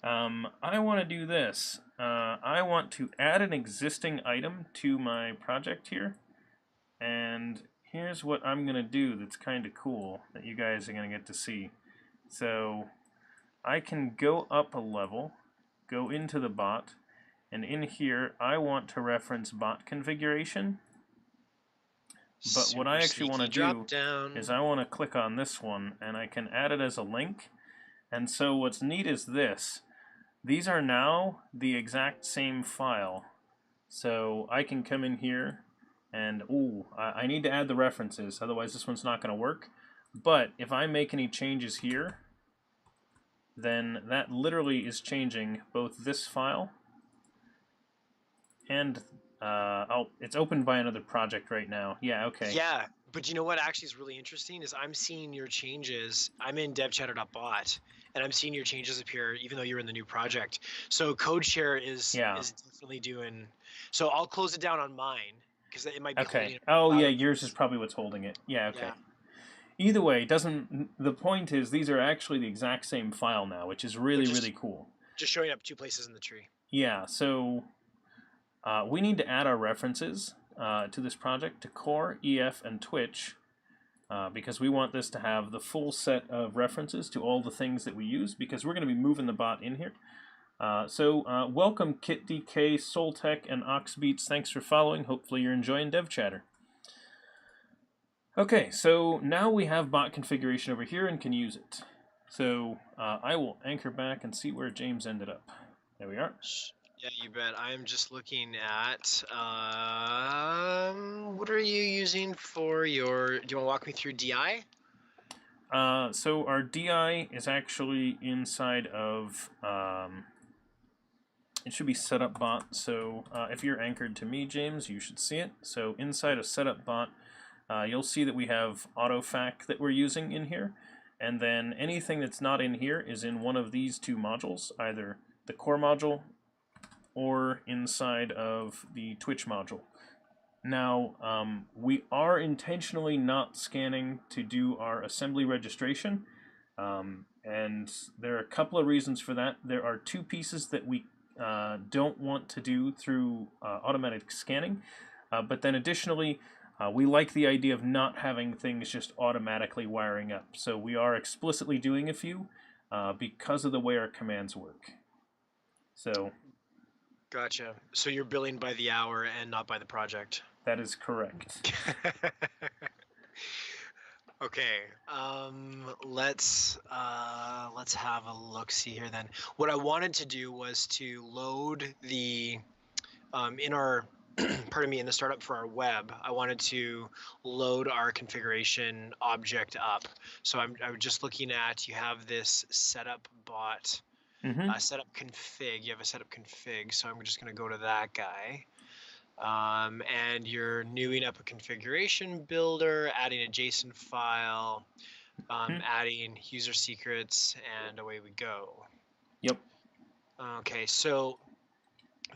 I want to do this. I want to add an existing item to my project here. And here's what I'm going to do that's kind of cool that you guys are going to get to see. So I can go up a level, go into the bot, and in here I want to reference bot configuration. But what I actually want to do is I want to click on this one, and I can add it as a link. And so what's neat is this. These are now the exact same file. So I can come in here and, I need to add the references, otherwise this one's not going to work. But if I make any changes here, then that literally is changing both this file and, it's opened by another project right now. Yeah, okay. Yeah, but you know what actually is really interesting is I'm seeing your changes. I'm in DevChatter.bot, and I'm seeing your changes appear even though you're in the new project. So CodeShare is definitely doing. So I'll close it down on mine because it might be holding it. Oh yeah, yours is probably what's holding it. Yeah, okay. Yeah. Either way, the point is these are actually the exact same file now, which is really cool. Just showing up two places in the tree. Yeah, so we need to add our references to this project to core, EF, and Twitch because we want this to have the full set of references to all the things that we use because we're going to be moving the bot in here. So welcome KitDK, Soltech, and Oxbeats. Thanks for following. Hopefully you're enjoying DevChatter. Okay, so now we have bot configuration over here and can use it. So I will anchor back and see where James ended up. There we are. Yeah, you bet. I am just looking at, what are you using for your, do you want to walk me through DI? So our DI is actually inside of, it should be setup bot. So if you're anchored to me, James, you should see it. So inside of setup bot, you'll see that we have autofac that we're using in here. And then anything that's not in here is in one of these two modules, either the core module or inside of the Twitch module. Now, we are intentionally not scanning to do our assembly registration, and there are a couple of reasons for that. There are two pieces that we don't want to do through automatic scanning, but then additionally, we like the idea of not having things just automatically wiring up. So we are explicitly doing a few because of the way our commands work. So. Gotcha. So you're billing by the hour and not by the project. That is correct. Okay. Let's have a look. See here then. What I wanted to do was to load the in our pardon me, in the startup for our web. I wanted to load our configuration object up. So I'm just looking at, you have this setup bot. Setup config. You have a setup config, so I'm just going to go to that guy. And you're newing up a configuration builder, adding a JSON file, adding user secrets, and away we go. Yep. Okay, so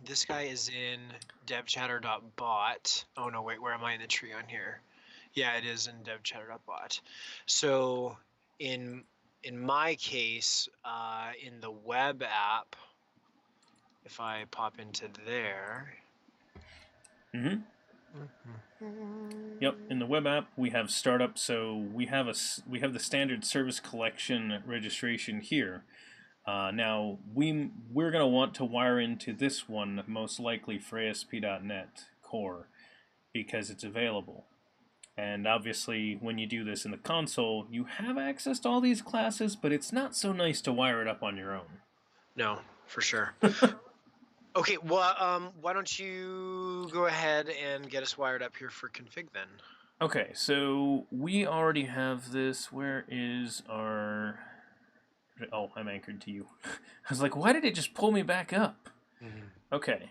this guy is in devchatter.bot. Oh no, wait, where am I in the tree on here? Yeah, it is in devchatter.bot. So in my case, in the web app, if I pop into there. Yep, in the web app we have startup, so we have the standard service collection registration here. Now we're going to want to wire into this one most likely for ASP.NET Core because it's available. And obviously, when you do this in the console, you have access to all these classes, but it's not so nice to wire it up on your own. No, for sure. Okay, well, why don't you go ahead and get us wired up here for config then? Okay, so we already have this. Where is our... Oh, I'm anchored to you. I was like, why did it just pull me back up? Okay.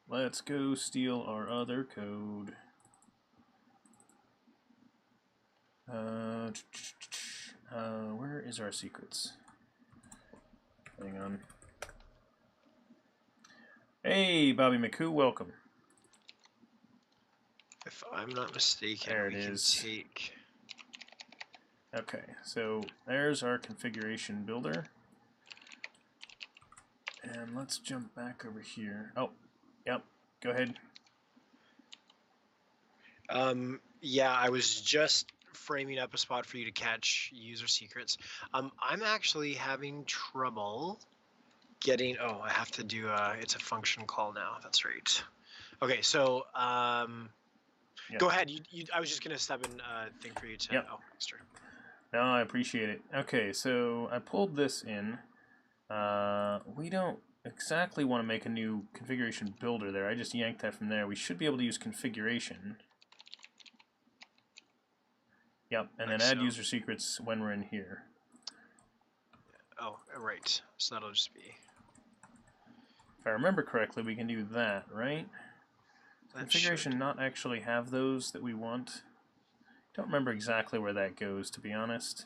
Let's go steal our other code. Where is our secrets? Hang on. Hey, Bobby McCoo, welcome. If I'm not mistaken, There we it can is. take... Okay, so there's our configuration builder. And let's jump back over here. Oh, yep, go ahead. Yeah, I was just framing up a spot for you to catch user secrets. I'm actually having trouble getting... Oh, I have to do it's a function call now. That's right. Okay, so Yep. go ahead. I was just gonna step in thing for you to... Yep. Oh, thanks, Drew. No, I appreciate it. Okay, so I pulled this in. We don't exactly want to make a new configuration builder there. I just yanked that from there. We should be able to use configuration. Yep, and then add user secrets when we're in here. Oh, right. So that'll just be... If I remember correctly, we can do that, right? Configuration not actually have those that we want. Don't remember exactly where that goes, to be honest.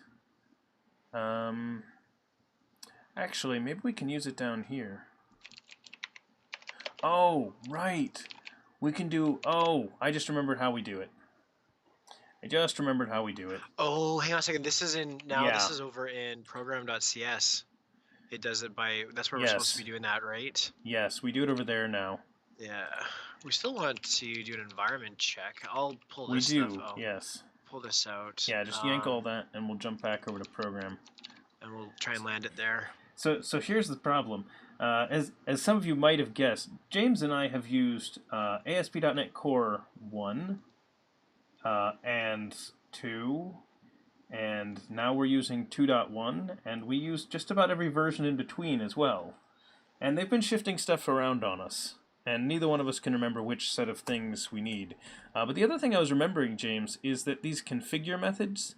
Actually, maybe we can use it down here. Oh, right. We can do... Oh, I just remembered how we do it. Oh, hang on a second. This is in... Now Yeah. this is over in program.cs. It does it by... That's where we're supposed to be doing that, right? Yes, we do it over there now. Yeah. We still want to do an environment check. I'll pull this stuff out. Yes. Pull this out. Yeah, just yank all that, and we'll jump back over to program. And we'll try and land it there. So here's the problem. As some of you might have guessed, James and I have used ASP.NET Core 1 and 2, and now we're using 2.1, and we use just about every version in between as well. And they've been shifting stuff around on us, and neither one of us can remember which set of things we need. But the other thing I was remembering, James, is that these configure methods,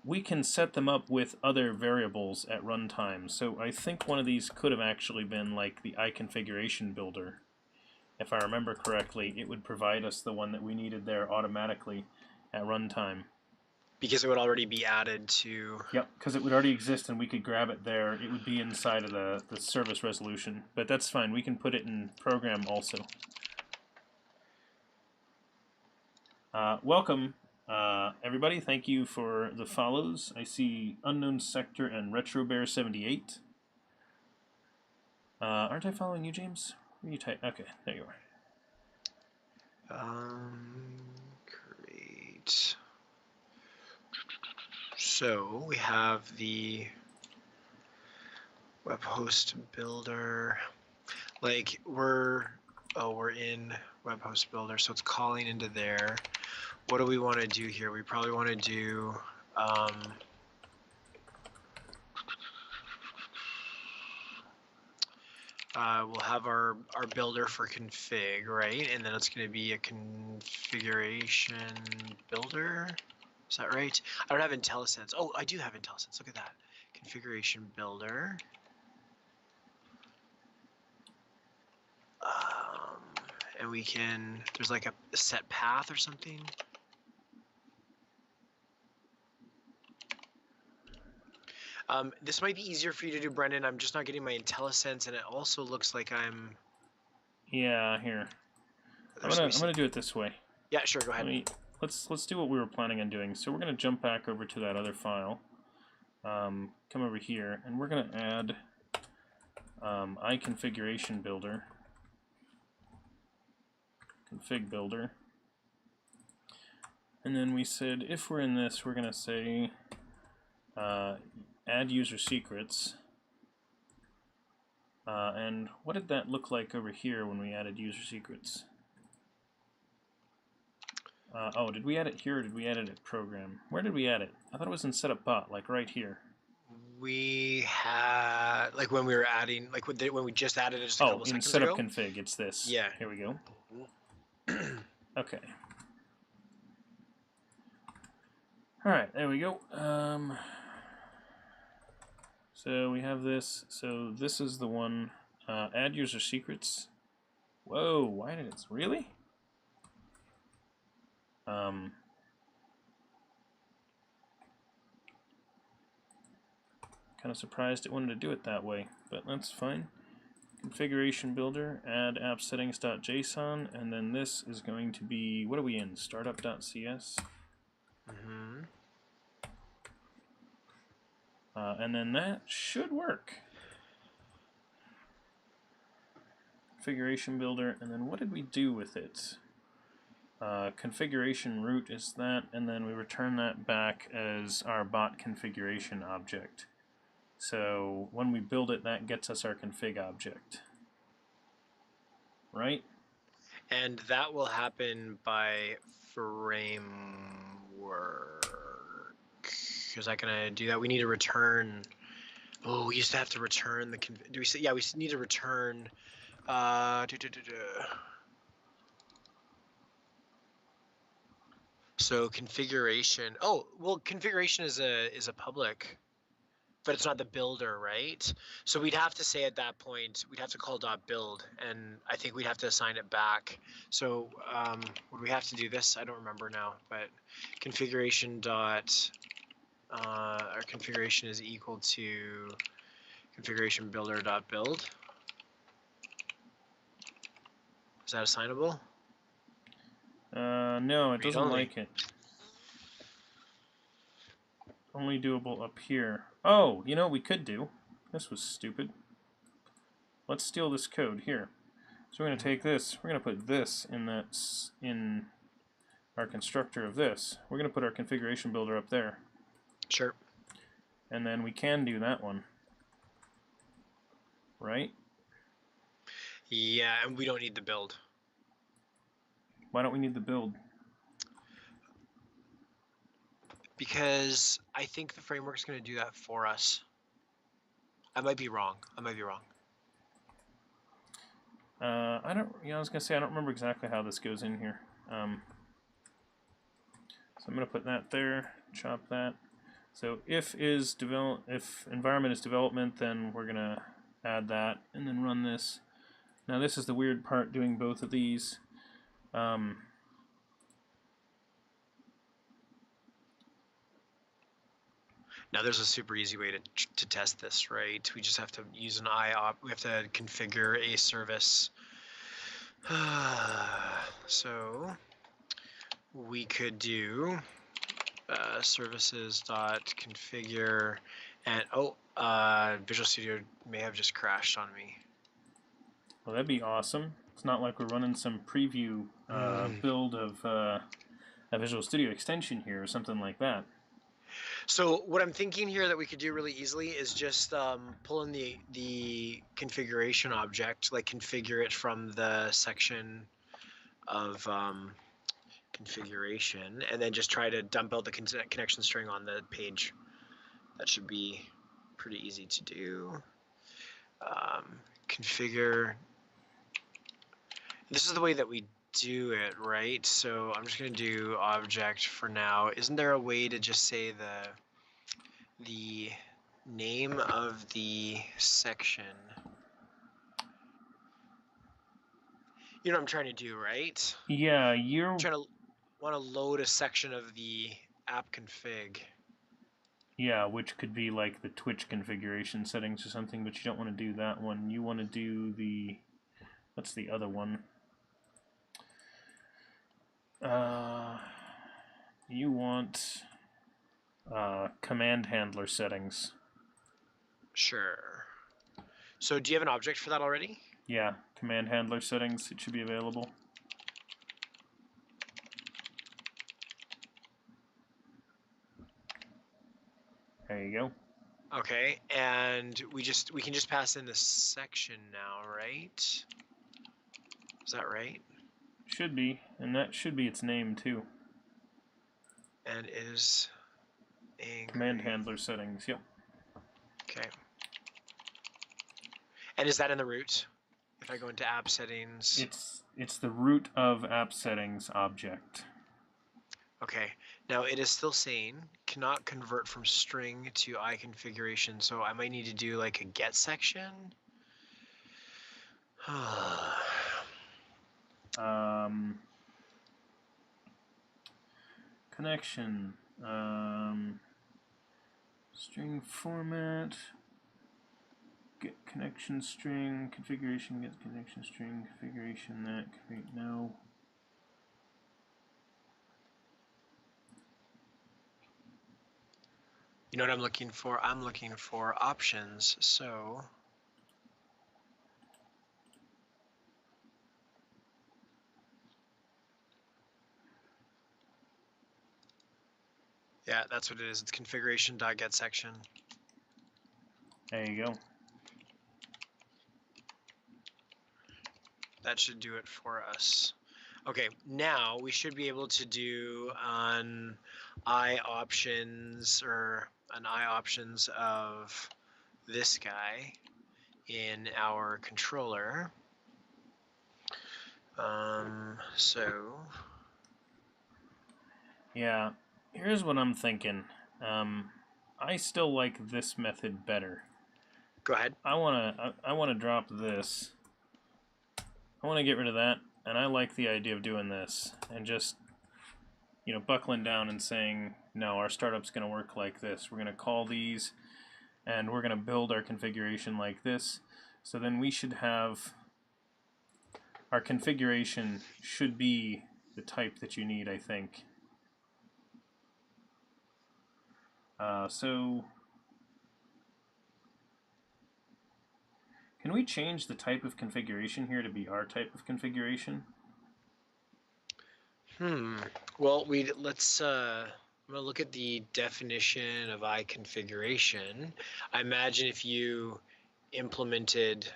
we can set them up with other variables at runtime. So I think one of these could have actually been like the iConfiguration builder. If I remember correctly, it would provide us the one that we needed there automatically at runtime. Because it would already be added to... Yep, because it would already exist and we could grab it there. It would be inside of the service resolution. But that's fine. We can put it in program also. Welcome, everybody. Thank you for the follows. I see Unknown Sector and RetroBear78. Aren't I following you, James? Where are you okay, there you are. Great. So we have the web host builder. Like we're in web host builder, so it's calling into there. What do we want to do here? We probably want to do we'll have our builder for config, right? And then it's going to be a configuration builder. Is that right? I don't have IntelliSense. Oh, I do have IntelliSense. Look at that. Configuration builder. And we can, there's like a set path or something. This might be easier for you to do, Brendan. I'm just not getting my IntelliSense, and it also looks like I'm... Yeah, here. I'm gonna do it this way. Yeah, sure, go ahead. Let's do what we were planning on doing. So we're gonna jump back over to that other file. Come over here, and we're gonna add iConfiguration builder, config builder, and then we said if we're in this, we're gonna say add user secrets. And what did that look like over here when we added user secrets? Oh, did we add it here or did we add it at program? Where did we add it? I thought it was in setup bot, like right here. We had, like when we were adding, like when we just added it just a couple seconds ago. Oh, in setup config, it's this. Yeah. Here we go. Okay. Alright, there we go. So we have this. So this is the one. Add user secrets. Whoa! Why did it really? Kind of surprised it wanted to do it that way, but that's fine. Configuration builder, add app settings.json, and then this is going to be, what are we in? Startup.cs. Mm-hmm. And then that should work. Configuration builder, and then what did we do with it? Configuration root is that, and then we return that back as our bot configuration object. So when we build it, that gets us our config object. Right? And that will happen by framework. Is that going to do that? We need to return. Oh, we used to have to return the. Do we say? Yeah, we need to return. So configuration. Oh, well, configuration is a public, but it's not the builder, right? So we'd have to say at that point, we'd have to call .build, and I think we'd have to assign it back. So would we have to do this? I don't remember now, but configuration dot, our configuration is equal to configuration builder dot build. Is that assignable? No, it doesn't Read-only. like it. Only doable up here. Oh, you know what we could do? This was stupid. Let's steal this code here. So we're going to take this. We're going to put this in our constructor of this. We're going to put our configuration builder up there. Sure. And then we can do that one. Right? Yeah, and we don't need the build. Why don't we need the build? Because I think the framework's going to do that for us. I might be wrong. I was gonna say I don't remember exactly how this goes in here. So I'm gonna put that there, chop that. So if environment is development, then we're gonna add that and then run this. Now this is the weird part, doing both of these. Now there's a super easy way to test this, right? We just have to use an IOP. We have to configure a service. So we could do services.configure, and Visual Studio may have just crashed on me. Well, that'd be awesome. It's not like we're running some preview build of a Visual Studio extension here or something like that. So what I'm thinking here that we could do really easily is just pull in the configuration object, like configure it from the section of configuration, and then just try to dump out the connection string on the page. That should be pretty easy to do. Configure. This is the way that we do it, right? So I'm just going to do object for now. Isn't there a way to just say the name of the section? You know what I'm trying to do, right? Yeah, you're I'm trying to want to load a section of the app config. Yeah, which could be like the Twitch configuration settings or something, but you don't want to do that one. You want to do the... What's the other one? You want command handler settings. Sure. So do you have an object for that already? Yeah, command handler settings. It should be available. There you go. Okay, and we can just pass in the section now, right? Is that right? Should be, and that should be its name too. And is angry. Command handler settings. Yep. Okay. And is that in the root? If I go into app settings, It's the root of app settings object. Okay, now it is still saying cannot convert from string to I configuration, so I might need to do like a get section. Connection. String format. Get connection string. Configuration. Get connection string. Configuration that. Create no. You know what I'm looking for? I'm looking for options, so yeah, that's what it is. It's configuration.get section. There you go. That should do it for us. Okay, now we should be able to do an I options or an I options of this guy in our controller. So Yeah, here's what I'm thinking. I still like this method better. go ahead. I wanna drop this. I want to get rid of that, and I like the idea of doing this and just, buckling down and saying, no, our startup's going to work like this. We're going to call these, and we're going to build our configuration like this. So then we should have, our configuration should be the type that you need, I think. So can we change the type of configuration here to be our type of configuration? Well, let's I'm gonna look at the definition of I configuration. I imagine if you implemented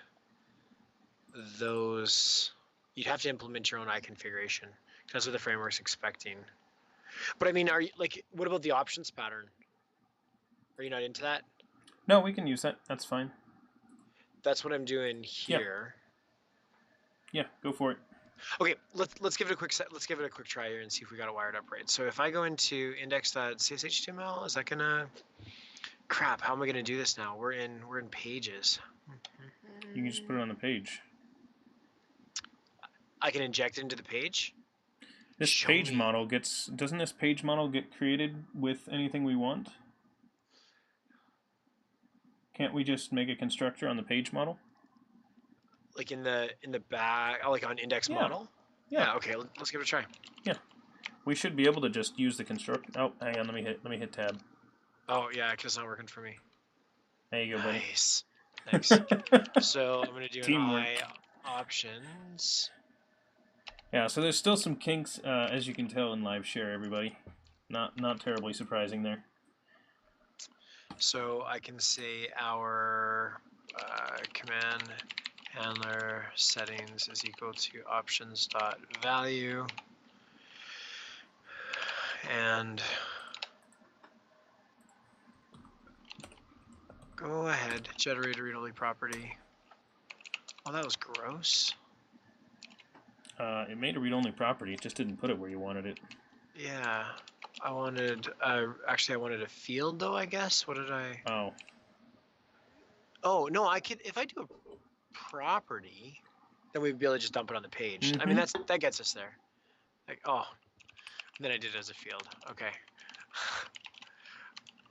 those, you'd have to implement your own I configuration. That's what the framework's expecting. But I mean, are you like, what about the options pattern? Are you not into that? No, we can use that. That's fine. That's what I'm doing here. Yeah, go for it. Okay, let's give it a quick let's give it a quick try here and see if we got it wired up right. So if I go into index.cshtml, is that gonna crap? How am I gonna do this now? We're in pages. You can just put it on the page. I can inject it into the page. This page model doesn't this page model get created with anything we want? Can't we just make a constructor on the page model? Like in the back, like on index model? Yeah, okay, let's give it a try. Yeah. We should be able to just use the construct. Oh, hang on, let me hit tab. Oh yeah, because it's not working for me. There you go, buddy. Nice. Thanks. So I'm gonna do Teamwork. an I options. Yeah, so there's still some kinks, as you can tell in live share, everybody. Not terribly surprising there. So I can say our command handler settings is equal to options.value, and go ahead, generate a read-only property. Oh, that was gross. It made a read-only property. It just didn't put it where you wanted it. Yeah, I wanted. Actually, I wanted a field though. I guess. What did I? Oh. Oh no, I could. If I do a property, then we'd be able to just dump it on the page. Mm-hmm. I mean, that gets us there. Like, oh, then I did it as a field. Okay.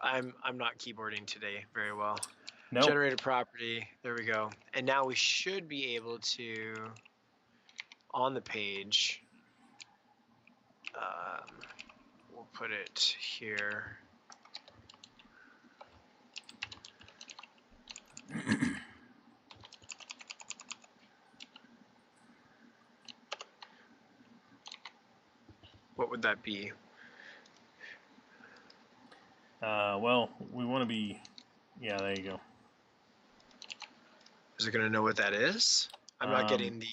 I'm not keyboarding today very well. No. Generate a property. There we go. And now we should be able to, on the page, we'll put it here. What would that be? Well, we want to be... Yeah, there you go. Is it going to know what that is? I'm not getting the...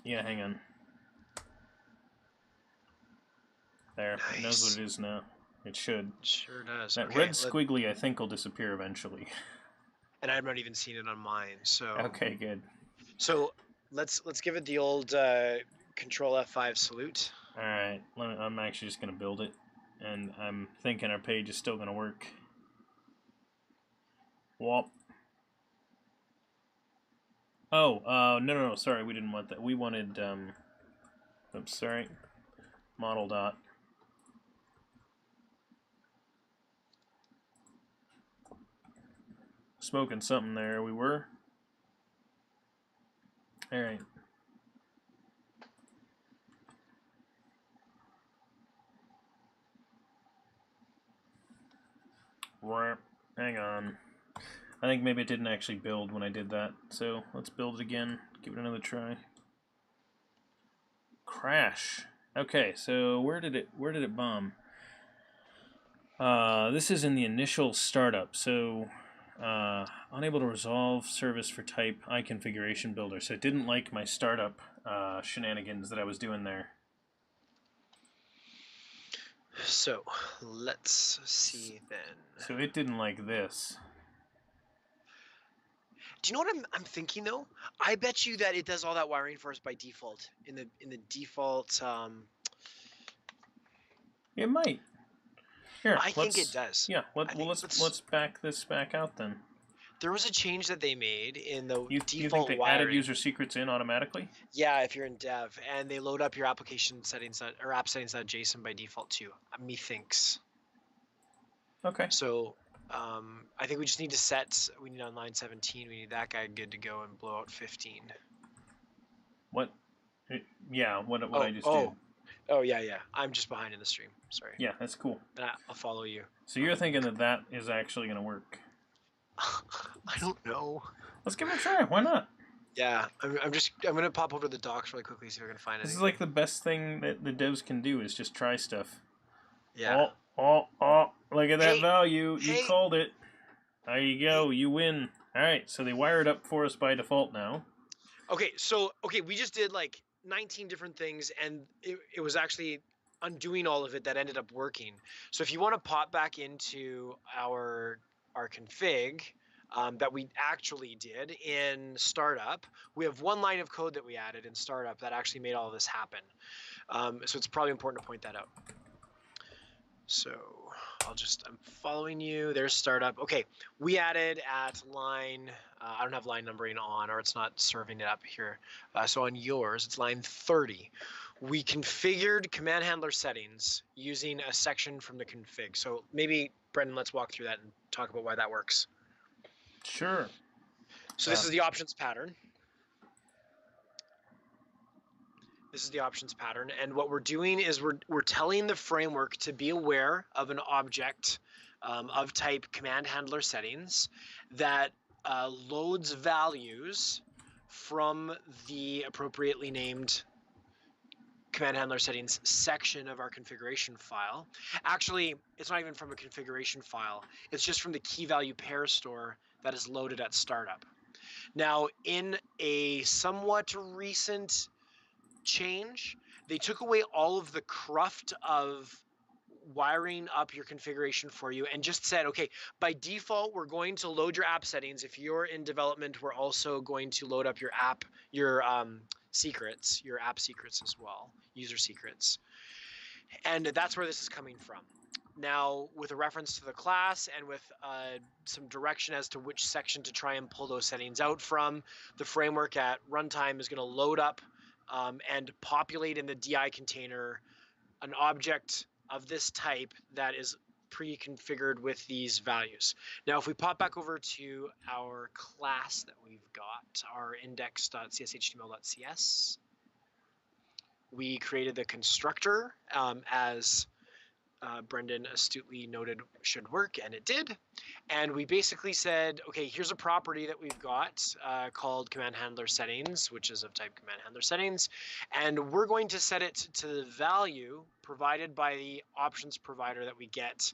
Yeah, hang on. There, nice. It knows what it is now. It should. It sure does. That red squiggly, I think, will disappear eventually. And I'm not even seeing it on mine, so... Okay, good. So, let's give it the old Control F5 salute. Alright, I'm actually just going to build it. and I'm thinking our page is still going to work. Wop. Oh, no, sorry, we didn't want that. We wanted, oops, sorry, model dot. Smoking something there, we were. All right. Hang on. I think maybe it didn't actually build when I did that. So let's build it again. Give it another try. Crash. Okay, so where did it bomb? This is in the initial startup. So unable to resolve service for type iConfiguration builder. So it didn't like my startup shenanigans that I was doing there. So let's see then. So it didn't like this. Do you know what I'm thinking though? I bet you that it does all that wiring for us by default in the default. It might. Here, I think it does. Yeah. Let's back this back out then. There was a change that they made in the you default think they wiring. added user secrets in automatically? Yeah, if you're in dev, and they load up your application settings or app settings.json by default too. Methinks. Okay. So I think we just need to set. We need on line 17. We need that guy good to go and blow out 15. What? Yeah. What I just did. Oh yeah. I'm just behind in the stream. Sorry. Yeah, that's cool. I'll follow you. So you're thinking that is actually going to work? I don't know. Let's give it a try. Why not? Yeah, I'm gonna pop over to the docs really quickly, see if I can find it. This is like the best thing that the devs can do is just try stuff. Yeah. Oh! Look at that value. You called it. There you go. You win. All right. So they wire it up for us by default now. Okay. We just did like 19 different things, and it was actually undoing all of it that ended up working. So if you want to pop back into our config that we actually did in startup, we have one line of code that we added in startup that actually made all of this happen. So it's probably important to point that out. So I'm following you. There's startup. Okay, we added at line, I don't have line numbering on, or it's not serving it up here. So on yours, it's line 30. We configured command handler settings using a section from the config. So maybe, Brendan, let's walk through that and talk about why that works. Sure. So this is the options pattern. This is the options pattern, and what we're doing is we're telling the framework to be aware of an object of type command handler settings that loads values from the appropriately named command handler settings section of our configuration file. Actually, it's not even from a configuration file. It's just from the key value pair store that is loaded at startup. Now, in a somewhat recent change, they took away all of the cruft of wiring up your configuration for you and just said, okay, by default, we're going to load your app settings. If you're in development, we're also going to load up your app secrets, your app secrets as well, user secrets. And that's where this is coming from. Now, with a reference to the class and with some direction as to which section to try and pull those settings out from, the framework at runtime is going to load up and populate in the DI container an object of this type that is pre-configured with these values. Now, if we pop back over to our class that we've got, our index.cshtml.cs, we created the constructor as Brendan astutely noted should work, and it did. And we basically said, okay, here's a property that we've got called command handler settings, which is of type command handler settings. And we're going to set it to the value provided by the options provider that we get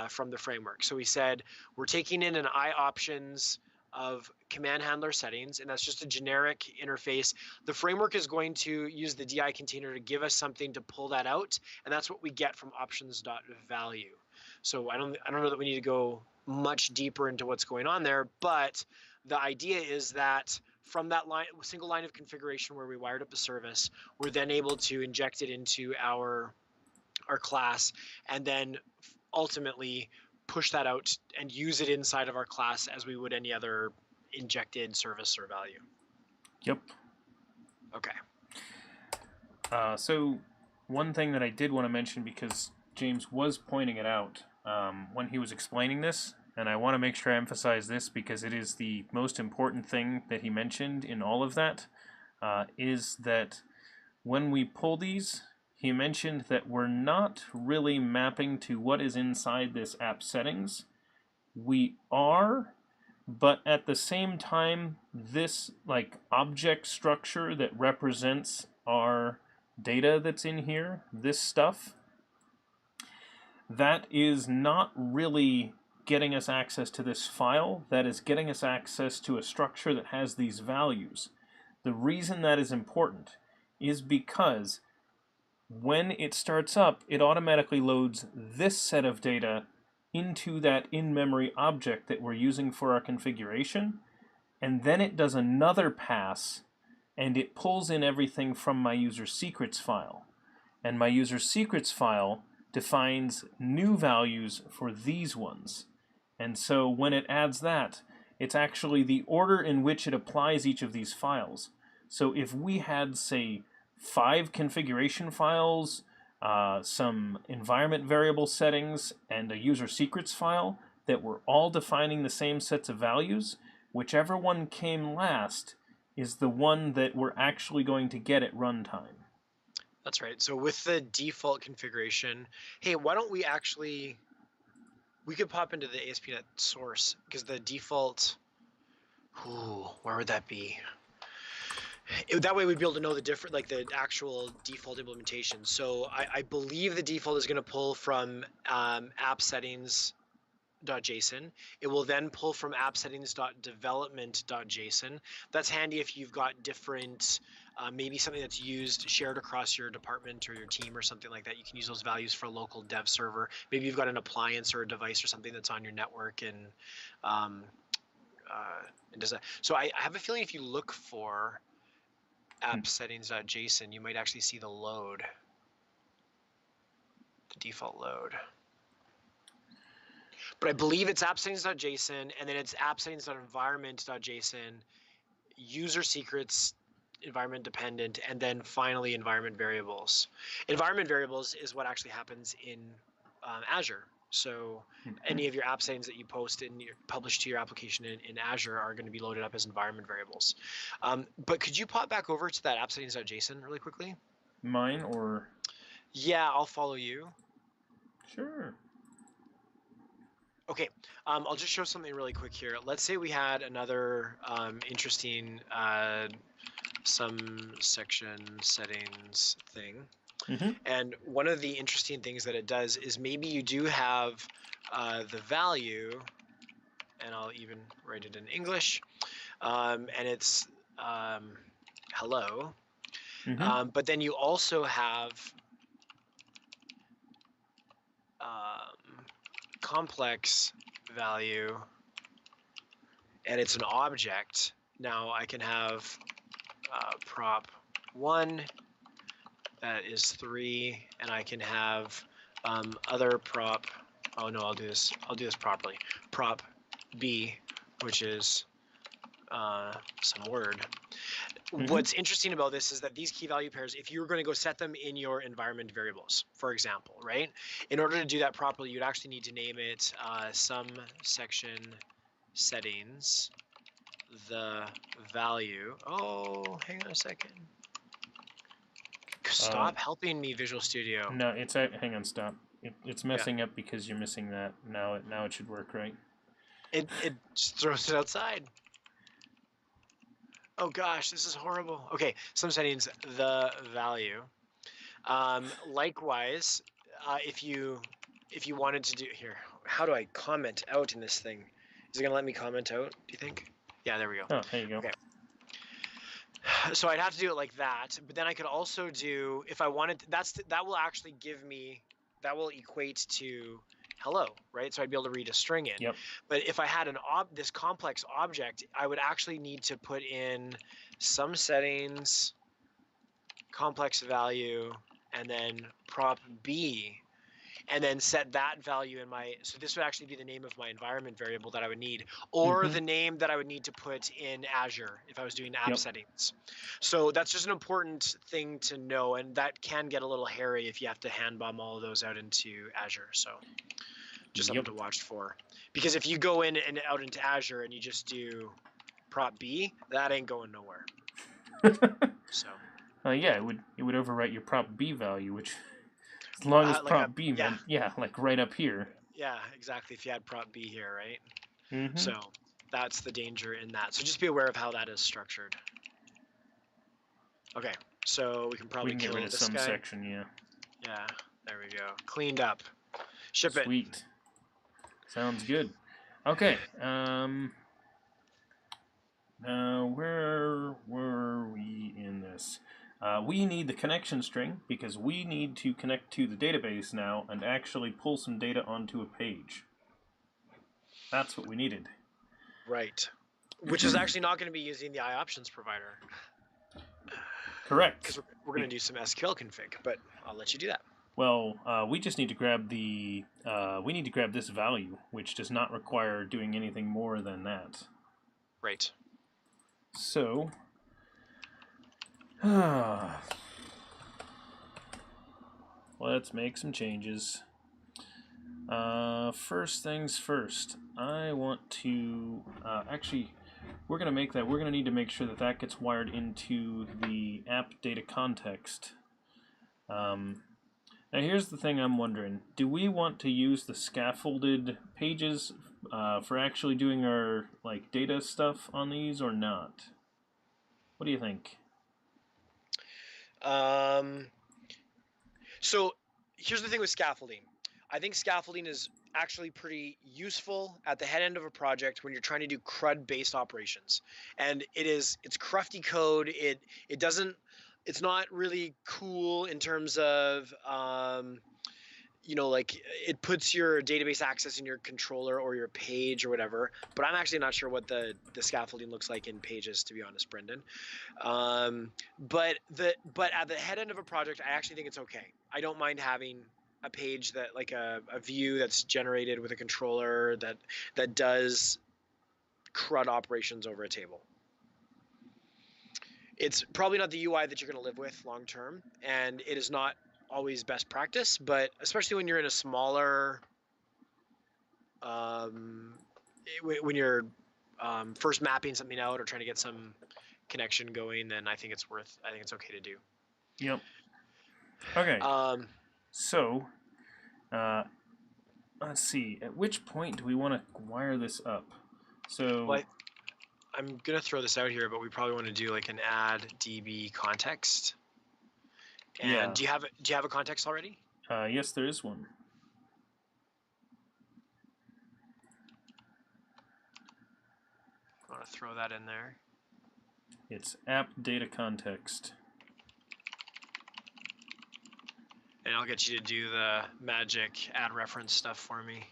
from the framework. So we said, we're taking in an iOptions of command handler settings, and that's just a generic interface. The framework is going to use the DI container to give us something to pull that out, and that's what we get from options.value. So I don't know that we need to go much deeper into what's going on there, but the idea is that from that single line of configuration where we wired up the service, we're then able to inject it into our our class, and then ultimately push that out and use it inside of our class as we would any other injected service or value. Yep. Okay. So one thing that I did want to mention, because James was pointing it out when he was explaining this, and I want to make sure I emphasize this because it is the most important thing that he mentioned in all of that, is that when we pull these, he mentioned that we're not really mapping to what is inside this app settings. We are, but at the same time, this like object structure that represents our data that's in here, this stuff, that is not really getting us access to this file. That is getting us access to a structure that has these values. The reason that is important is because when it starts up, it automatically loads this set of data into that in-memory object that we're using for our configuration, and then it does another pass and it pulls in everything from my user secrets file. And my user secrets file defines new values for these ones. And so when it adds that, it's actually the order in which it applies each of these files. So if we had, say, 5 configuration files, some environment variable settings, and a user secrets file that were all defining the same sets of values, whichever one came last is the one that we're actually going to get at runtime. That's right. So with the default configuration, hey, why don't we actually, we could pop into the ASP.NET source, because the default, where would that be? That way we'd be able to know the different, like the actual default implementation. So I believe the default is going to pull from app settings .json. It will then pull from appsettings.development.json. That's handy if you've got different, maybe something that's used, shared across your department or your team or something like that. You can use those values for a local dev server. Maybe you've got an appliance or a device or something that's on your network and it does that. So I have a feeling if you look for appsettings.json, you might actually see the load, the default load. But I believe it's appsettings.json, and then it's appsettings.environment.json, user secrets, environment dependent, and then finally environment variables. Environment variables is what actually happens in Azure. So any of your app settings that you post and publish to your application in Azure are going to be loaded up as environment variables. But could you pop back over to that appsettings.json really quickly? Mine or? Yeah, I'll follow you. Sure. Okay, I'll just show something really quick here. Let's say we had another interesting some section settings thing. And one of the interesting things that it does is maybe you do have the value, and I'll even write it in English, and it's hello, but then you also have complex value, and it's an object. Now I can have prop 1 that is 3, and I can have other prop, oh no, I'll do this properly, prop B, which is some word. What's interesting about this is that these key value pairs, if you were going to go set them in your environment variables, for example, right? In order to do that properly, you'd actually need to name it some section settings, the value. Oh, hang on a second. Stop helping me, Visual Studio. No, it's hang on, stop. It's messing up because you're missing that. Now it should work, right? It just throws it outside. Oh gosh, this is horrible. Okay, some settings, the value. Likewise, if you wanted to do here, how do I comment out in this thing? Is it gonna let me comment out? Do you think? Yeah, there we go. Oh, there you go. Okay. So I'd have to do it like that, but then I could also do, if I wanted, that will actually give me, that will equate to hello, right? So I'd be able to read a string in. Yep. But if I had this complex object, I would actually need to put in some settings, complex value, and then prop B, and then set that value in my, so this would actually be the name of my environment variable that I would need, or the name that I would need to put in Azure if I was doing app settings. So that's just an important thing to know, and that can get a little hairy if you have to hand bomb all of those out into Azure. So just something to watch for. Because if you go in and out into Azure and you just do prop B, that ain't going nowhere. So. Yeah, it would overwrite your prop B value, which, as long as like prop B meant, like right up here. Yeah, exactly. If you had prop B here, right? Mm-hmm. So that's the danger in that. So just be aware of how that is structured. Okay, so we can probably get rid of this some guy. section, yeah. Yeah, there we go. Cleaned up. Ship it. Sweet. Sounds good. Okay. Where were we in this? We need the connection string because we need to connect to the database now and actually pull some data onto a page. That's what we needed. Right. Which is actually not going to be using the iOptions provider. Correct. Because we're going to do some SQL config, but I'll let you do that. Well, we just need to grab the we need to grab this value, which does not require doing anything more than that. Right. So, let's make some changes. First things first, I want to actually, we're going to need to make sure that that gets wired into the app data context. Now here's the thing I'm wondering. Do we want to use the scaffolded pages for actually doing our data stuff on these or not? What do you think? So here's the thing with scaffolding. I think scaffolding is actually pretty useful at the head end of a project when you're trying to do CRUD-based operations. And it's crufty code. It's not really cool in terms of it puts your database access in your controller or your page or whatever, but I'm actually not sure what the scaffolding looks like in pages, to be honest, Brendan. But at the head end of a project, I actually think it's okay. I don't mind having a page that a view that's generated with a controller that does CRUD operations over a table. It's probably not the UI that you're going to live with long term, and it is not always best practice, but especially when you're in a smaller, when you're first mapping something out or trying to get some connection going, then I think it's okay to do. Yep. Okay. So, let's see. At which point do we want to wire this up? So, well, I'm gonna throw this out here, but we probably want to do an add DB context. And yeah. do you have a context already? Yes, there is one. I want to throw that in there. It's app data context. And I'll get you to do the magic add reference stuff for me.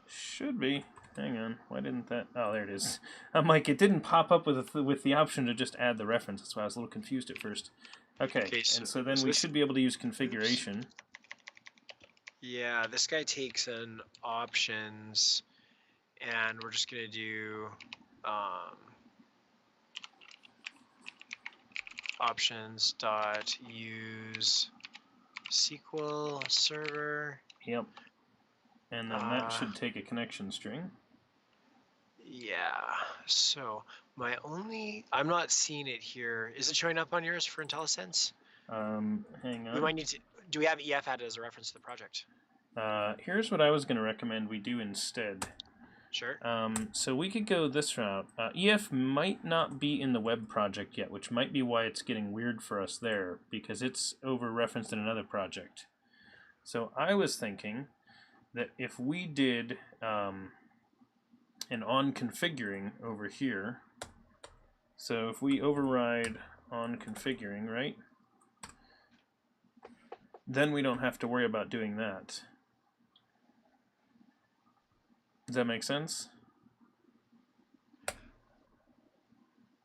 Should be. Hang on. Why didn't that? Oh, there it is. I'm like, it didn't pop up with the option to just add the reference. That's why I was a little confused at first. Okay, and so then we should be able to use configuration. Yeah, this guy takes an options, and we're just going to do options.use SQL server. Yep. And then that should take a connection string. Yeah, so I'm not seeing it here. Is it showing up on yours for IntelliSense? Hang on. We might need to, do we have EF added as a reference to the project? Here's what I was going to recommend we do instead. Sure. So we could go this route. EF might not be in the web project yet, which might be why it's getting weird for us there, because it's over-referenced in another project. So I was thinking that if we did an on configuring over here, so if we override on configuring, right, then we don't have to worry about doing that. Does that make sense?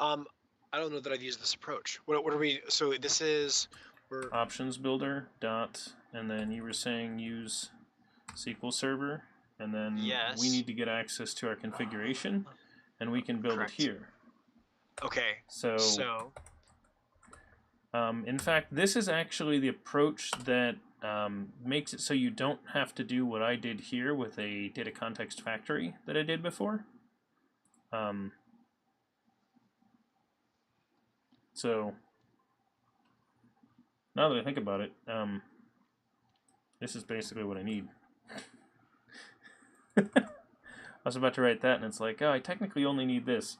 I don't know that I've used this approach. What are we? So this is We're options builder dot, and then you were saying use SQL Server, and then yes. we need to get access to our configuration, and we can build Correct. it here. Okay. So in fact, this is actually the approach that makes it so you don't have to do what I did here with a data context factory that I did before. So now that I think about it, this is basically what I need. I was about to write that, and it's like, oh, I technically only need this.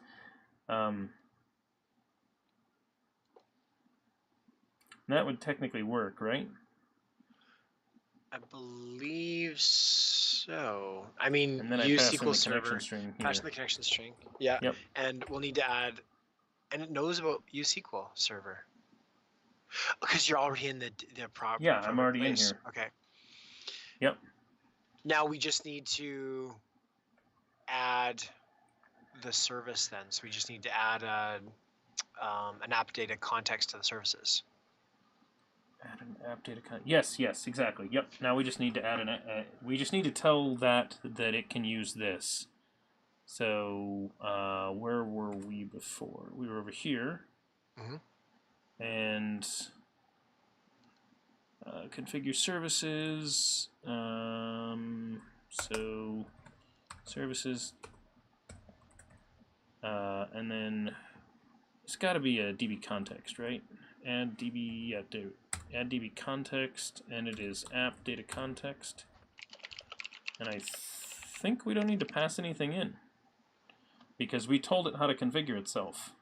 That would technically work, right? I believe so. I mean, And then I use pass in SQL the Server. connection string here. Pass in the connection string. Yeah. Yep. And we'll need to add, and it knows about use SQL Server. Because you're already in the proper. Yeah, I'm already place. in here. Okay. Yep. Now we just need to add the service then. So we just need to add an app data context to the services. Add an app data yes, exactly. Yep. Now we just need to add we just need to tell that it can use this. So where were we before? We were over here. And configure services. So services. And then it's got to be a DB context, right? Add DB, add DB context, and it is app data context. And I think we don't need to pass anything in because we told it how to configure itself.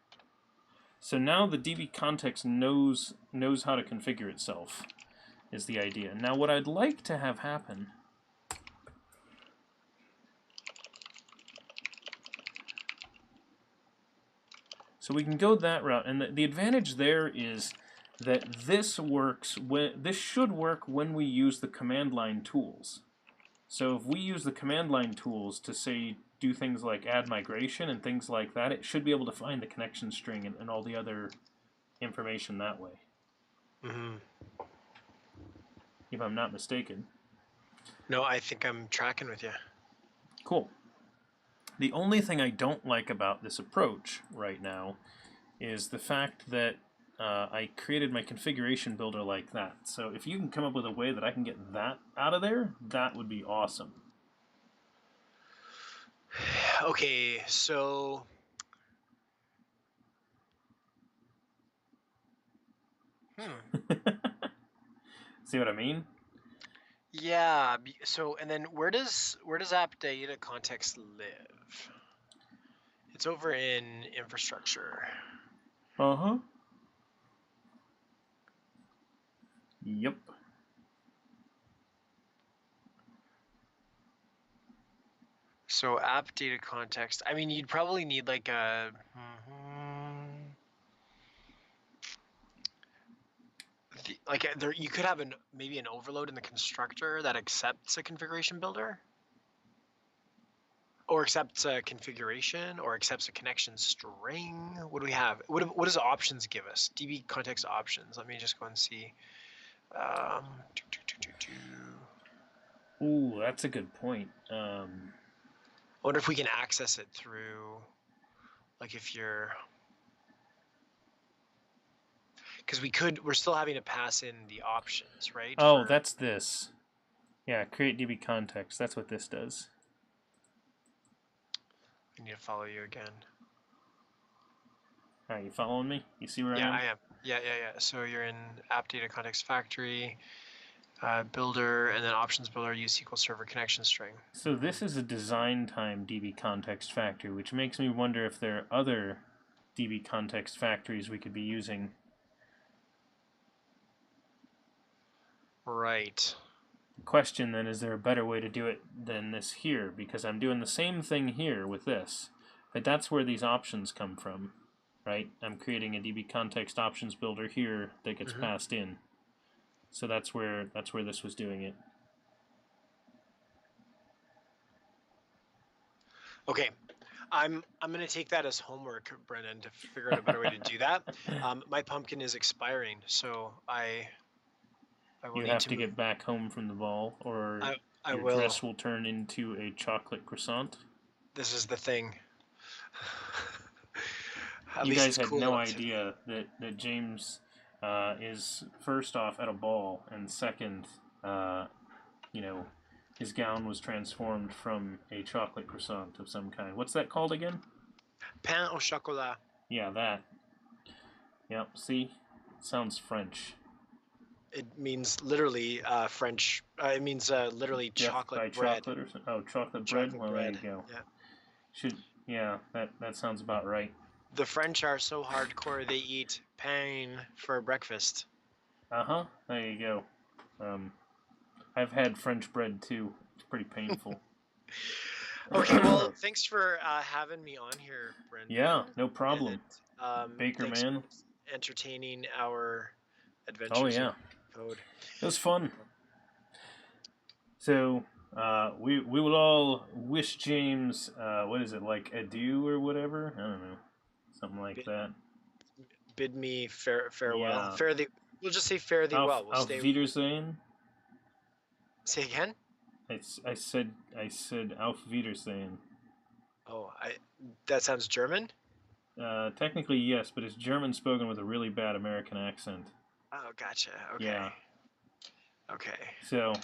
So now the DB context knows how to configure itself, is the idea. Now what I'd like to have happen so we can go that route, and the advantage there is that this should work when we use the command line tools. So if we use the command line tools to say do things like add migration and things like that, it should be able to find the connection string and all the other information that way. If I'm not mistaken. No, I think I'm tracking with you. Cool. The only thing I don't like about this approach right now is the fact that I created my configuration builder like that. So if you can come up with a way that I can get that out of there, that would be awesome. Okay, so See what I mean? yeah. So and then where does app data context live? It's over in infrastructure. Uh-huh. Yep. So app data context. I mean, you'd probably need like a. You could have maybe an overload in the constructor that accepts a configuration builder, or accepts a configuration, or accepts a connection string. What do we have? What does options give us? DB context options. Let me just go and see. Ooh, that's a good point. I wonder if we can access it through, like if you're, because we're still having to pass in the options, right? Oh, that's this. Yeah, create DB context. That's what this does. I need to follow you again. Are you following me? You see where I am? Yeah, I am. Yeah. So you're in app data context factory, builder, and then options builder, use SQL Server connection string. So this is a design time DB context factory, which makes me wonder if there are other DB context factories we could be using. Right. The question then, is there a better way to do it than this here? Because I'm doing the same thing here with this, but that's where these options come from, right? I'm creating a DB context options builder here that gets passed in. So that's where this was doing it. Okay. I'm gonna take that as homework, Brennan, to figure out a better way to do that. My pumpkin is expiring, so I will You need have to to move. get back home from the ball, or I your will. dress will turn into a chocolate croissant. This is the thing. At You least guys it's had cool no enough to. idea that James is first off at a ball, and second, you know, his gown was transformed from a chocolate croissant of some kind. What's that called again? Pain au chocolat. Yeah, that. Yep, see? Sounds French. It means literally French. It means literally Death by chocolate bread. chocolate or something? Oh, chocolate bread? Chocolate Well, there you bread. go. Yeah. Yeah, that sounds about right. The French are so hardcore they eat pain for breakfast. Uh-huh, there you go. I've had French bread too. It's pretty painful. Okay, well, thanks for having me on here, Brendan. Yeah, no problem. Baker Thanks man. for entertaining our Oh adventures yeah, in code. it was fun. So we will all wish James what is it, like adieu or whatever? I don't know, something like Bid, that. bid me farewell. Yeah. Fare thee. We'll just say fare thee well. We'll Auf stay. Wiedersehen. Say again. I said Auf Wiedersehen. Oh, that sounds German. Technically yes, but it's German spoken with a really bad American accent. Oh, gotcha. Okay. Yeah. Okay. So,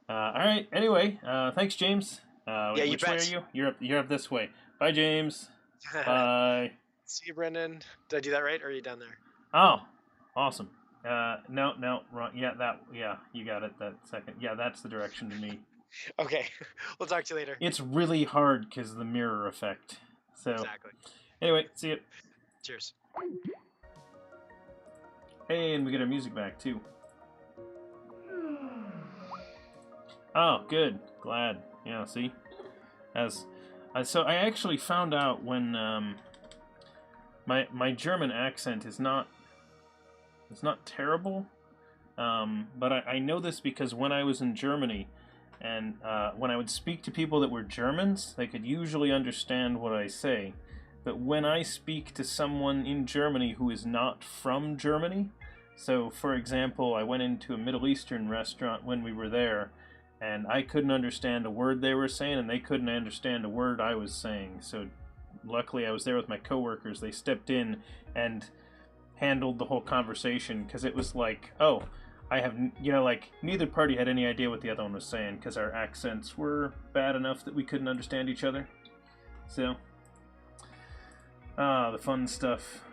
all right. Anyway, thanks, James. Yeah, you which way bet. are you? You're up this way. Bye, James. Bye. See you, Brendan. Did I do that right, or are you down there? Oh, awesome. No, wrong. Yeah, you got it. That second. Yeah, that's the direction to me. Okay. We'll talk to you later. It's really hard because of the mirror effect. So, Exactly. anyway, see you. Cheers. Hey, and we get our music back too. Oh, good. Glad. Yeah, see? So I actually found out when my German accent is not terrible, but I know this because when I was in Germany and when I would speak to people that were Germans, they could usually understand what I say. But when I speak to someone in Germany who is not from Germany, so for example, I went into a Middle Eastern restaurant when we were there, and I couldn't understand a word they were saying, and they couldn't understand a word I was saying. So luckily I was there with my coworkers. They stepped in and handled the whole conversation, because it was like, oh, I have, like, neither party had any idea what the other one was saying, because our accents were bad enough that we couldn't understand each other. So, the fun stuff.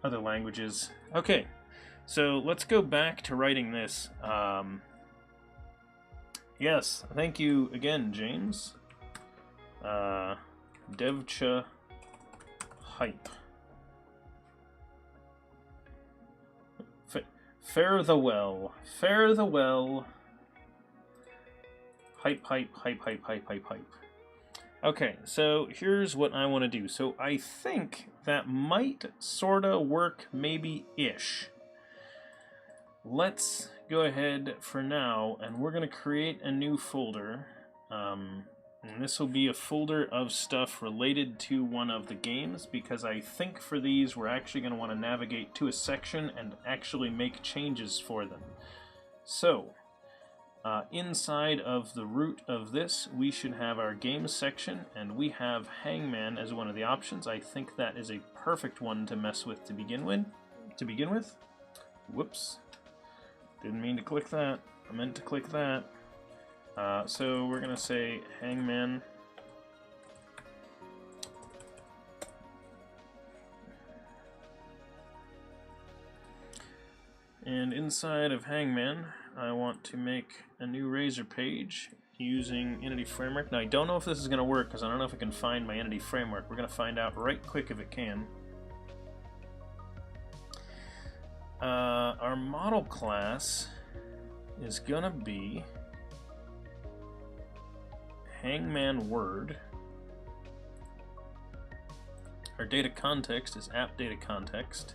Other languages. Okay, so let's go back to writing this. Yes, thank you again, James. DevChatter hype. Fare the well. Fare the well. Hype, hype, hype, hype, hype, hype, hype. Okay, so here's what I want to do. So I think that might sorta work, maybe-ish. Let's go ahead for now, and we're going to create a new folder. And this will be a folder of stuff related to one of the games, because I think for these we're actually going to want to navigate to a section and actually make changes for them. So, inside of the root of this, we should have our games section, and we have Hangman as one of the options. I think that is a perfect one to mess with to begin with. Whoops. Didn't mean to click that. I meant to click that. So we're going to say Hangman. And inside of Hangman, I want to make a new Razor page using Entity Framework. Now, I don't know if this is going to work because I don't know if I can find my Entity Framework. We're going to find out right quick if it can. Our model class is going to be Hangman Word. Our data context is app data context.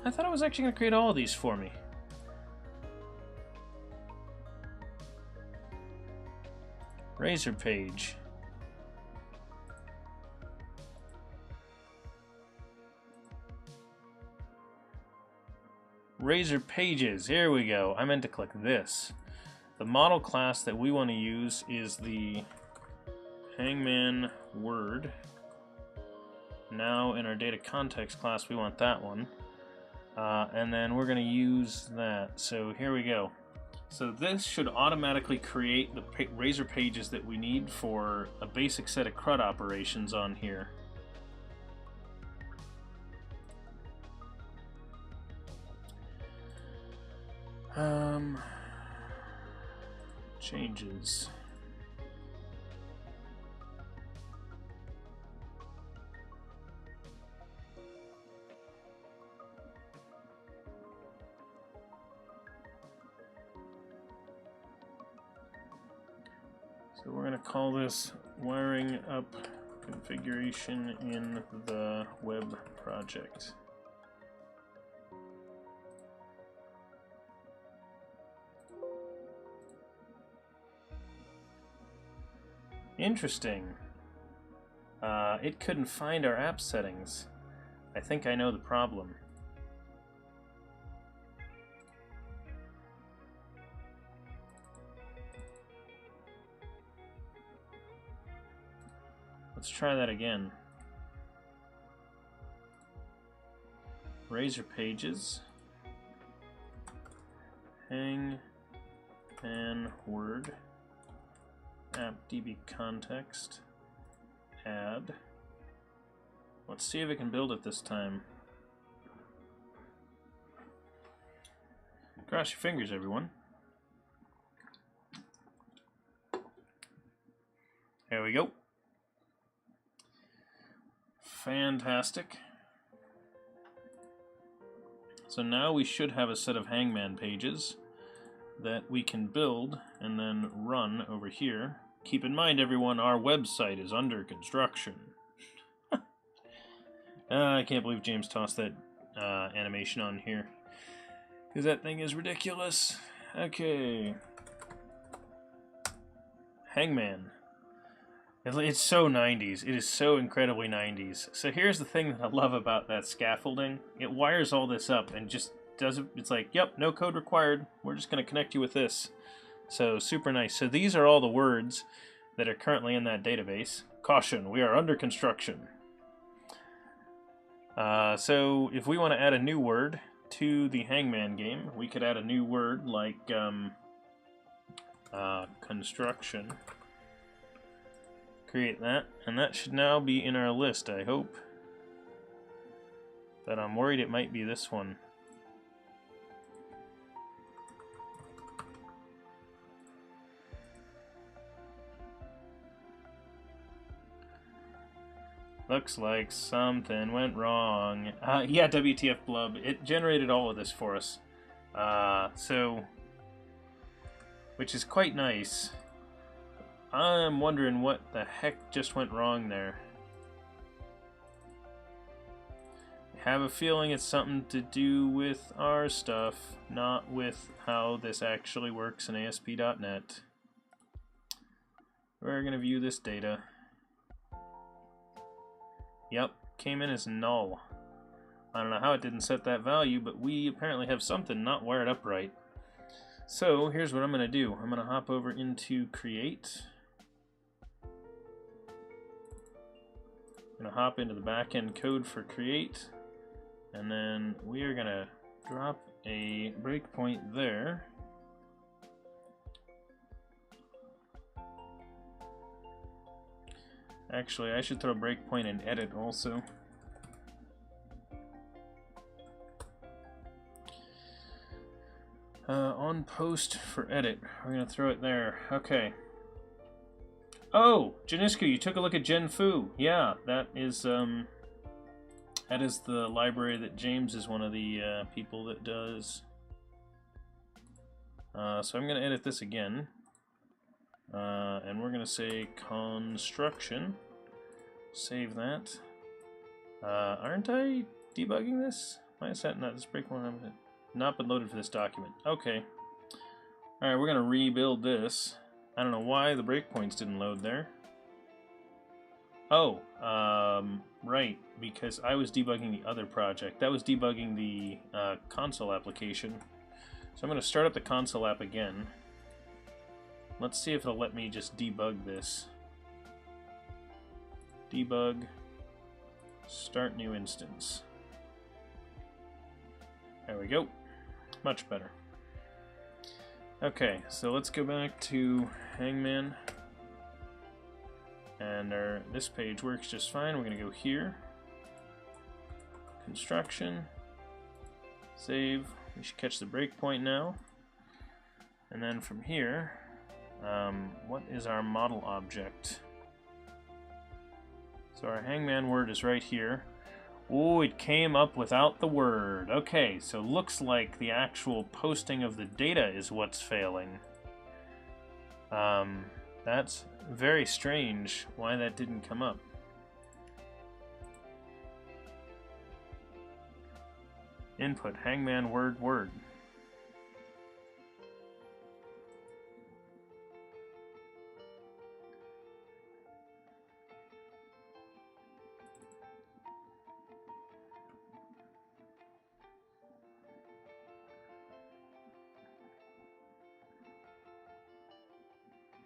I thought it was actually going to create all of these for me. Razor page. Razor pages. Here we go. I meant to click this. The model class that we want to use is the Hangman Word. Now in our data context class we want that one. And then we're going to use that. So here we go. So this should automatically create the Razor pages that we need for a basic set of CRUD operations on here. Changes. So we're going to call this wiring up configuration in the web project. Interesting. It couldn't find our app settings. I think I know the problem. Let's try that again. Razor pages. Hang and Word. App DB context. Add. Let's see if I can build it this time. Cross your fingers, everyone. There we go. Fantastic. So now we should have a set of Hangman pages that we can build and then run over here. Keep in mind, everyone, our website is under construction. I can't believe James tossed that animation on here, because that thing is ridiculous. Okay. Hangman. It's so 90s. It is so incredibly 90s. So here's the thing that I love about that scaffolding. It wires all this up and just does it. It's like, yep, no code required. We're just going to connect you with this. So super nice. So these are all the words that are currently in that database. Caution, we are under construction. So if we want to add a new word to the Hangman game, we could add a new word like construction. Create that, and that should now be in our list, I hope. But I'm worried it might be this one. Looks like something went wrong. Yeah, WTF Blub. It generated all of this for us. Which is quite nice. I'm wondering what the heck just went wrong there. I have a feeling it's something to do with our stuff, not with how this actually works in ASP.NET. We're going to view this data. Yep, came in as null. I don't know how it didn't set that value, but we apparently have something not wired up right. So here's what I'm going to do. I'm going to hop over into Create. I'm going to hop into the backend code for Create. And then we are going to drop a breakpoint there. Actually, I should throw a breakpoint in edit also. On post for edit, we're gonna throw it there. Okay. Oh, Janisku, you took a look at GenFoo. Yeah, that is the library that James is one of the people that does. So I'm gonna edit this again. And we're going to say construction. Save that. Aren't I debugging this? Why is that not this breakpoint? Not been loaded for this document. Okay. Alright, we're gonna rebuild this. I don't know why the breakpoints didn't load there. Oh, right, because I was debugging the other project. That was debugging the console application. So I'm going to start up the console app again. Let's see if it'll let me just debug this. Debug, start new instance. There we go. Much better. Okay, so let's go back to Hangman. And this page works just fine. We're going to go here. Construction. Save. We should catch the breakpoint now. And then from here, what is our model object? So our Hangman word is right here. Oh, it came up without the word. Okay, so looks like the actual posting of the data is what's failing. That's very strange why that didn't come up. Input Hangman word.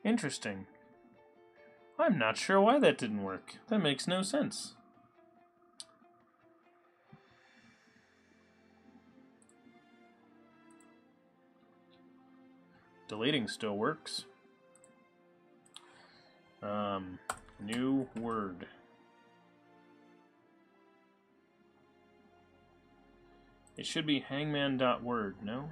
Interesting. I'm not sure why that didn't work. That makes no sense. Deleting still works. New word. It should be hangman.word, no?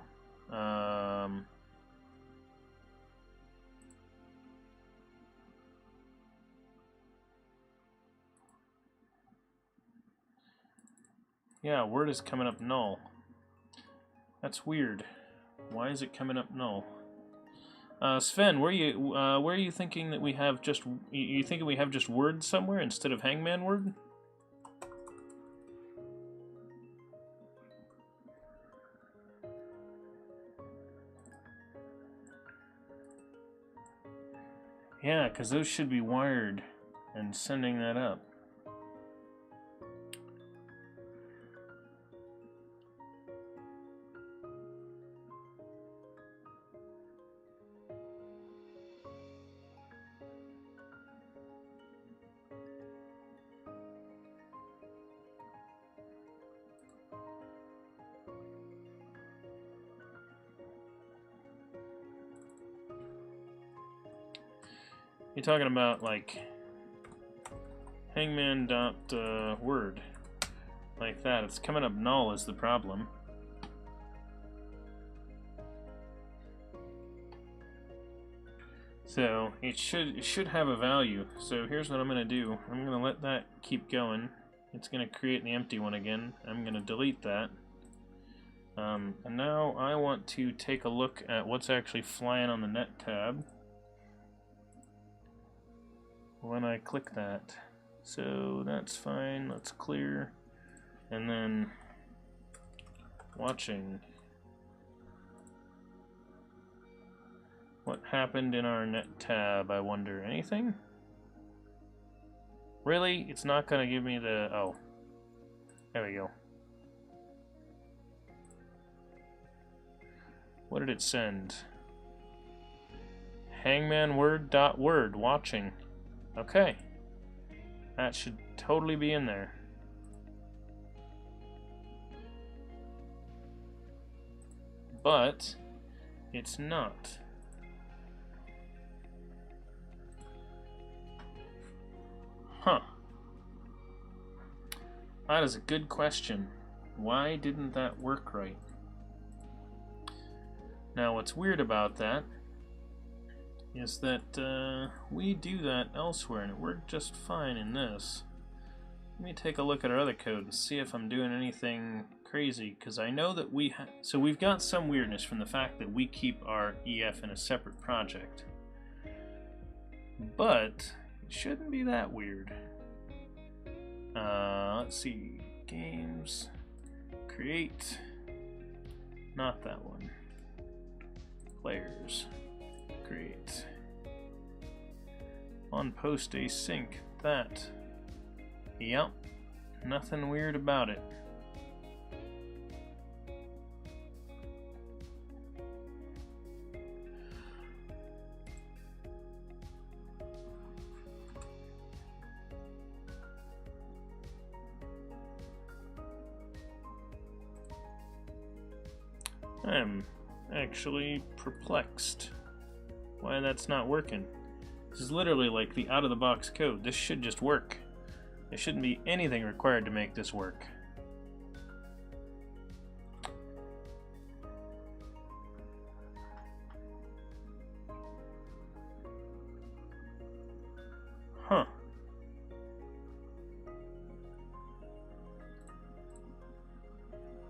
Yeah, word is coming up null. That's weird. Why is it coming up null? Sven, where are you thinking that we have just? You thinking we have just word somewhere instead of hangman word? Yeah, because those should be wired and sending that up. You're talking about like hangman.word, like that. It's coming up null is the problem. So it should have a value. So here's what I'm gonna do. I'm gonna let that keep going. It's gonna create the empty one again. I'm gonna delete that. And now I want to take a look at what's actually flying on the net tab when I click that. So that's fine, let's clear. And then watching. What happened in our net tab, I wonder? Anything? Really? It's not gonna give me the... oh. There we go. What did it send? Hangmanword.word watching. Okay. That should totally be in there. But it's not. Huh. That is a good question. Why didn't that work right? Now, what's weird about that is that we do that elsewhere, and it worked just fine in this. Let me take a look at our other code and see if I'm doing anything crazy, because I know that so we've got some weirdness from the fact that we keep our EF in a separate project. But it shouldn't be that weird. Let's see. Games. create, not that one. Players, create. On post async, that. Yep, nothing weird about it. I'm actually perplexed why that's not working. This is literally like the out-of-the-box code. This should just work. There shouldn't be anything required to make this work. Huh.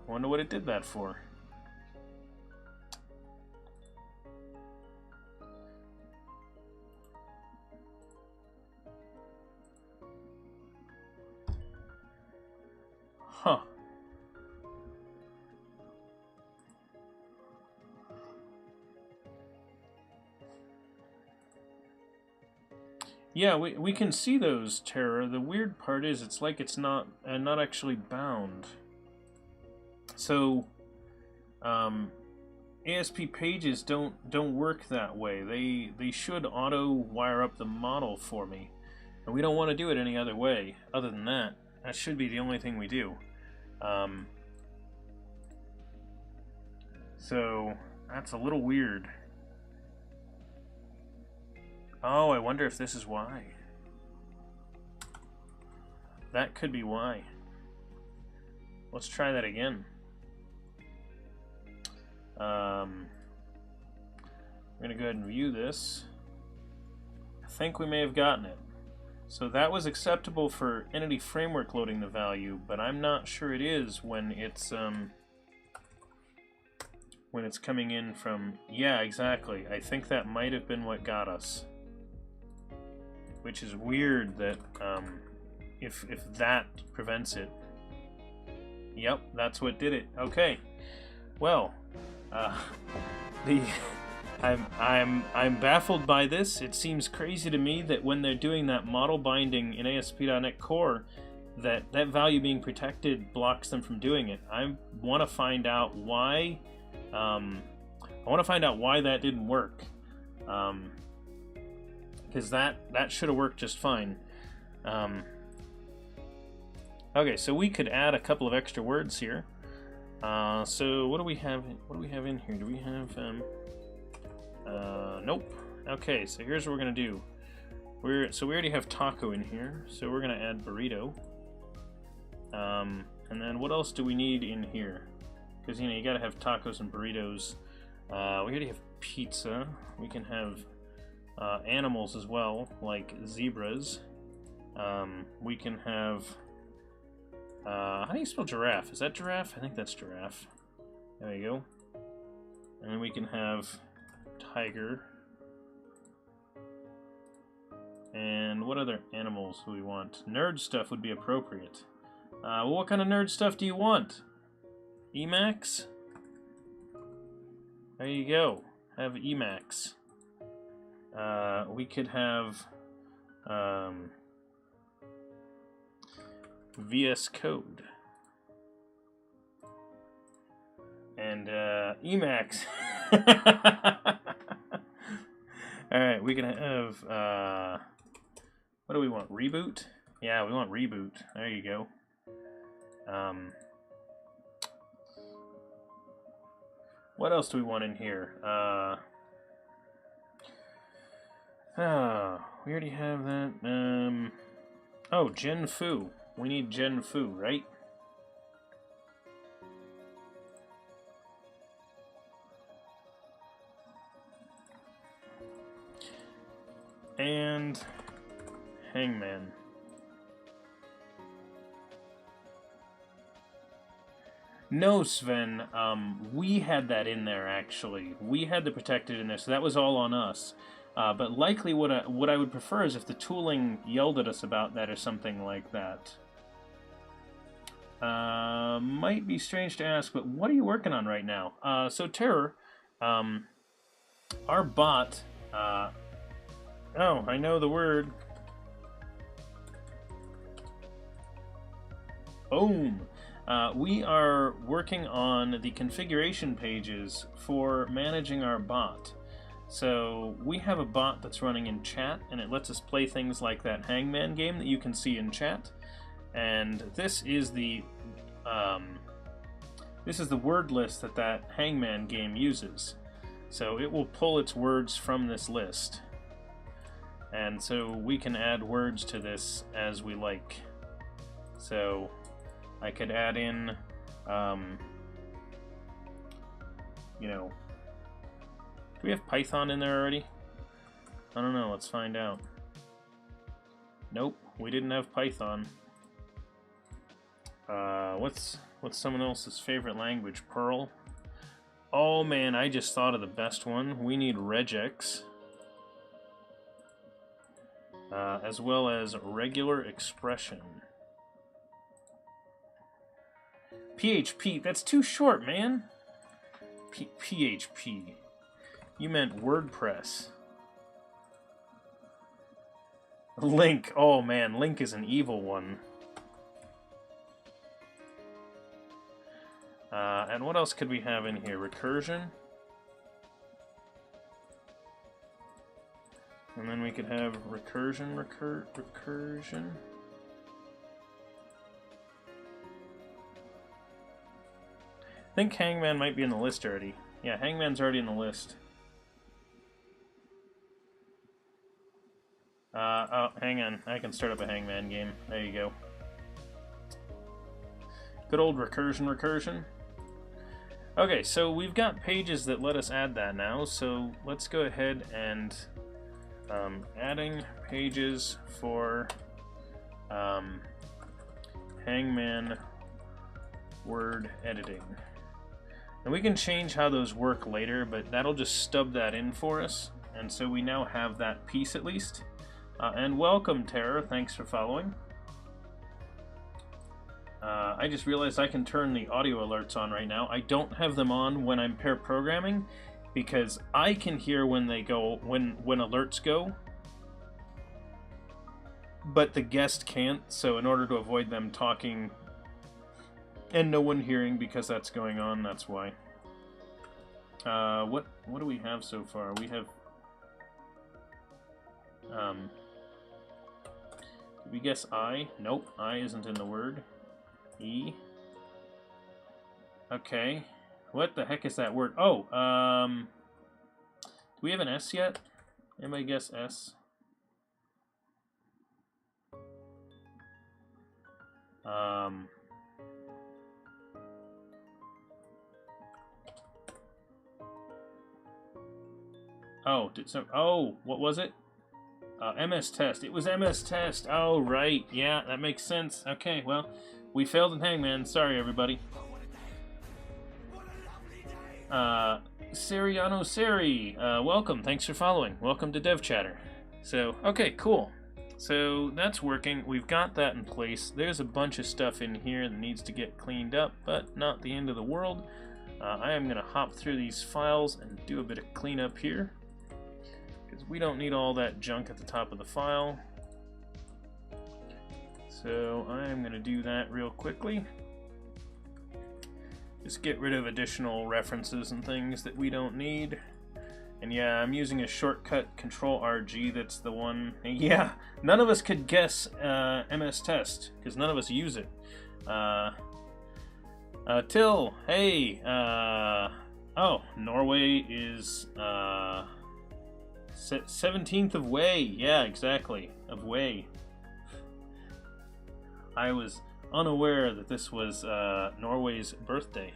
Wonder what it did that for. Huh. Yeah, we can see those, Terra. The weird part is it's like it's not actually bound. So ASP pages don't work that way. They should auto wire up the model for me. And we don't want to do it any other way other than that. That should be the only thing we do. So that's a little weird. Oh, I wonder if this is why. That could be why. Let's try that again. I'm gonna go ahead and view this. I think we may have gotten it. So that was acceptable for Entity Framework loading the value, but I'm not sure it is when it's coming in from... Yeah, exactly. I think that might have been what got us. Which is weird that if that prevents it. Yep, that's what did it. Okay. Well, I'm baffled by this. It seems crazy to me that when they're doing that model binding in ASP.NET Core, that value being protected blocks them from doing it. I want to find out why. I want to find out why that didn't work. Because that should have worked just fine. Okay, so we could add a couple of extra words here. So what do we have? What do we have in here? Do we have? Nope. Okay, so here's what we're gonna do. We already have taco in here, so we're gonna add burrito. And then what else do we need in here? Because you gotta have tacos and burritos. We already have pizza. We can have animals as well, like zebras. We can have. How do you spell giraffe? Is that giraffe? I think that's giraffe. There you go. And then we can have tiger. And what other animals do we want? Nerd stuff would be appropriate. Well, what kind of nerd stuff do you want? Emacs? There you go. Have Emacs. We could have VS Code. And Emacs. Alright, we can have what do we want? Reboot? Yeah, we want reboot. There you go. What else do we want in here? We already have that. Oh, Gen Foo. We need Gen Foo, right? And Hangman. No, Sven, we had that in there, actually. We had the protected in there, so that was all on us. But likely what I would prefer is if the tooling yelled at us about that or something like that. Might be strange to ask, but what are you working on right now? So Terror, our bot, oh, I know the word. Boom. We are working on the configuration pages for managing our bot. So we have a bot that's running in chat, and it lets us play things like that Hangman game that you can see in chat. And this is the word list that Hangman game uses. So it will pull its words from this list. And so we can add words to this as we like. So I could add in, you know, do we have Python in there already? I don't know, let's find out. Nope, we didn't have Python. What's someone else's favorite language? Perl? Oh man, I just thought of the best one. We need regex. As well as regular expression. PHP, that's too short, man. PHP. You meant WordPress. Link, oh man, Link is an evil one. And what else could we have in here? Recursion. And then we could have recursion. I think Hangman might be in the list already. Yeah, Hangman's already in the list. Oh, hang on. I can start up a Hangman game. There you go. Good old recursion. Okay, so we've got pages that let us add that now, so let's go ahead and adding pages for Hangman word editing. And we can change how those work later, but that'll just stub that in for us, and so we now have that piece at least. And welcome, Terror, thanks for following. I just realized I can turn the audio alerts on right now. I don't have them on when I'm pair programming because I can hear when they go, when alerts go, but the guest can't. So in order to avoid them talking and no one hearing because that's going on, that's why. What do we have so far? We have did we guess I? Nope, I isn't in the word. E. Okay. What the heck is that word? Oh, do we have an S yet? Anybody guess S? Oh, what was it? MS Test. It was MS Test. Oh, right. Yeah, that makes sense. Okay, well, we failed in Hangman. Sorry, everybody. Seriano Seri, welcome. Thanks for following. Welcome to DevChatter. So, okay, cool. So that's working. We've got that in place. There's a bunch of stuff in here that needs to get cleaned up, but not the end of the world. I am going to hop through these files and do a bit of cleanup here, because we don't need all that junk at the top of the file. So I am going to do that real quickly. Just get rid of additional references and things that we don't need. And yeah, I'm using a shortcut, Control-RG, that's the one. Yeah, none of us could guess MS Test, because none of us use it. Till, hey, oh, Norway is 17th of Way. Yeah, exactly, of Way. I was unaware that this was Norway's birthday,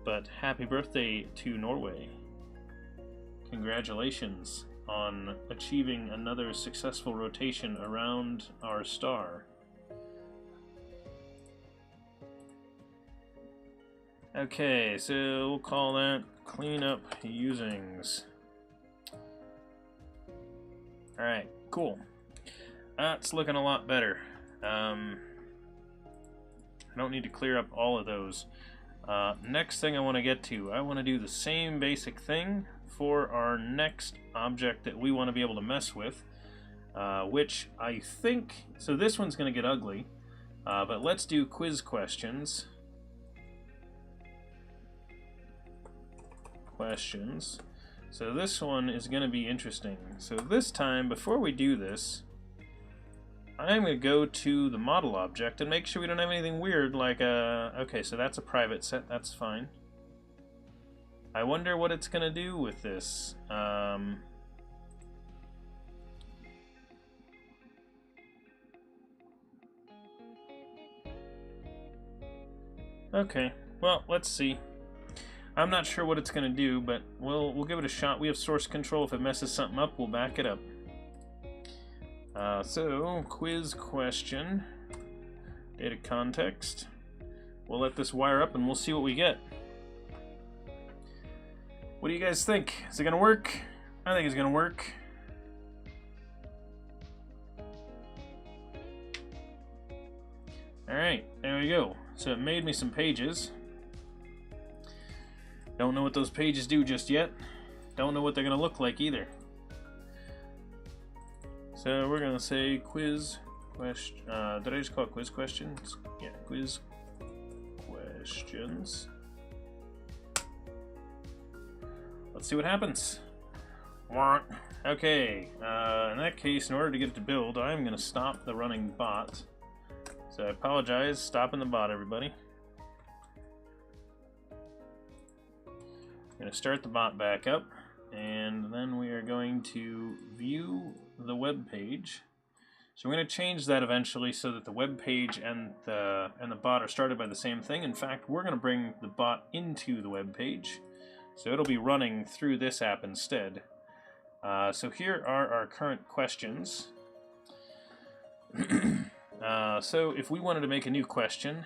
but happy birthday to Norway. Congratulations on achieving another successful rotation around our star. Okay, so we'll call that cleanup usings. Alright, cool. That's looking a lot better. I don't need to clear up all of those. Next thing I want to get to, I want to do the same basic thing for our next object that we want to be able to mess with, which I think, so this one's going to get ugly, but let's do quiz questions. So this one is going to be interesting. So this time, before we do this, I'm going to go to the model object and make sure we don't have anything weird like okay, so that's a private set, that's fine. I wonder what it's going to do with this. Okay, well, let's see. I'm not sure what it's going to do, but we'll give it a shot. We have source control. If it messes something up, we'll back it up. So, quiz question, data context. We'll let this wire up and we'll see what we get. What do you guys think? Is it going to work? I think it's going to work. Alright, there we go. So it made me some pages. Don't know what those pages do just yet. Don't know what they're going to look like either. So we're going to say quiz question. Did I just call it quiz questions? Yeah, quiz questions. Let's see what happens. Okay, in that case, in order to get it to build, I'm going to stop the running bot. So I apologize, stopping the bot, everybody. I'm going to start the bot back up, and then we are going to view the web page. So we're going to change that eventually so that the web page and the bot are started by the same thing. In fact, we're going to bring the bot into the web page, so it'll be running through this app instead. So here are our current questions. So if we wanted to make a new question,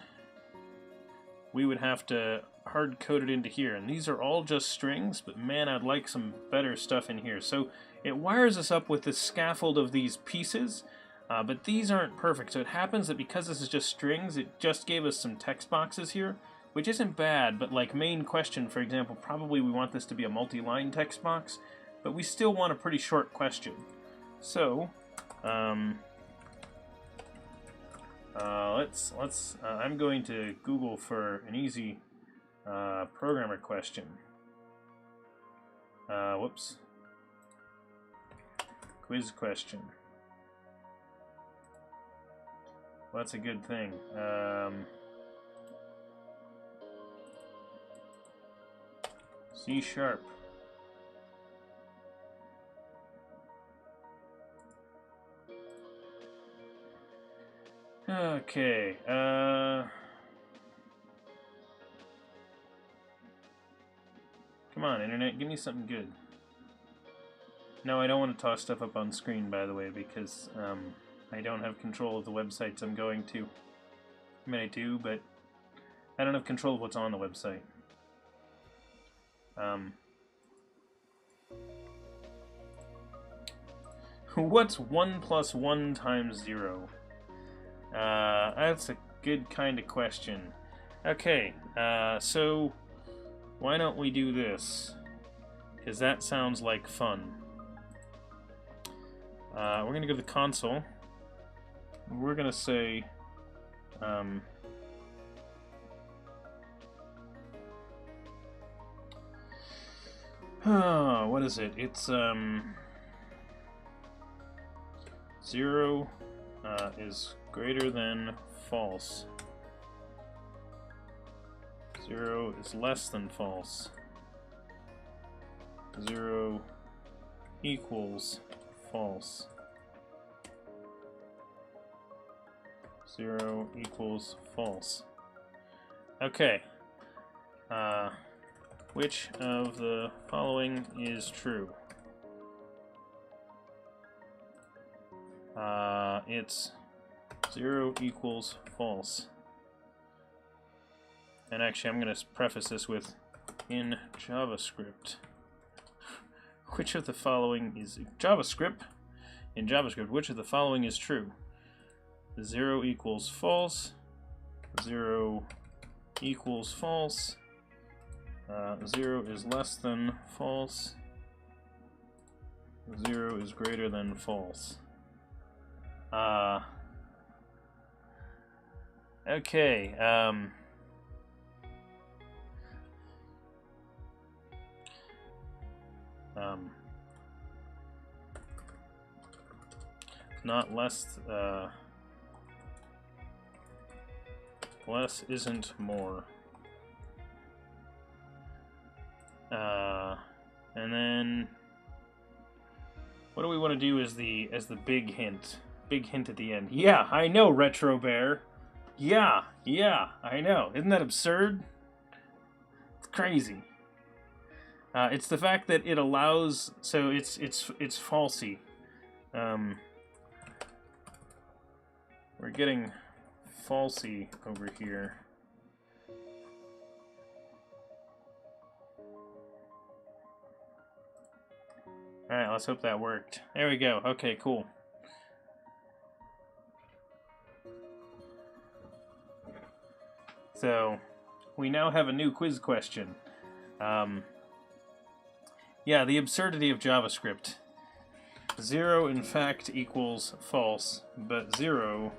we would have to hard code it into here, and these are all just strings, but man, I'd like some better stuff in here. So it wires us up with this scaffold of these pieces, but these aren't perfect. So it happens that because this is just strings, it just gave us some text boxes here, which isn't bad, but like main question, for example, probably we want this to be a multi-line text box, but we still want a pretty short question. So I'm going to Google for an easy programmer question. Whoops. Quiz question. Well, that's a good thing. C#. Okay, come on, Internet, give me something good. No, I don't want to toss stuff up on screen, by the way, because I don't have control of the websites I'm going to. I mean, I do, but I don't have control of what's on the website. What's 1 + 1 × 0? That's a good kind of question. Okay, so why don't we do this? Because that sounds like fun. We're going to go to the console. We're going to say what is it? It's 0 is greater than false. 0 is less than false. 0 equals false. 0 equals false. Okay. Which of the following is true? It's 0 equals false. And actually, I'm going to preface this with in JavaScript. Which of the following is JavaScript? In JavaScript, which of the following is true? 0 equals false. 0 equals false, 0 is less than false, 0 is greater than false. Okay, not less, less isn't more. And then what do we want to do as the big hint? Big hint at the end. Yeah, I know, Retro Bear. Yeah, I know. Isn't that absurd? It's crazy. It's the fact that it allows, so it's falsy. We're getting falsy over here. Alright, let's hope that worked. There we go. Okay, cool. So, we now have a new quiz question. Yeah, the absurdity of JavaScript. 0, in fact, equals false, but 0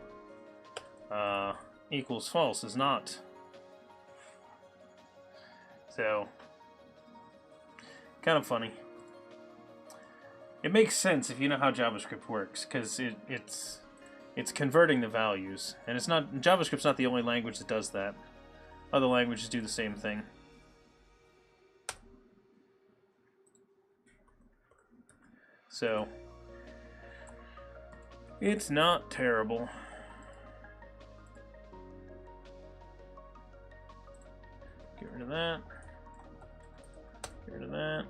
equals false is not. So, kind of funny. It makes sense if you know how JavaScript works, because it's converting the values, and it's not, JavaScript's not the only language that does that. Other languages do the same thing. So, it's not terrible. Get rid of that. Get rid of that.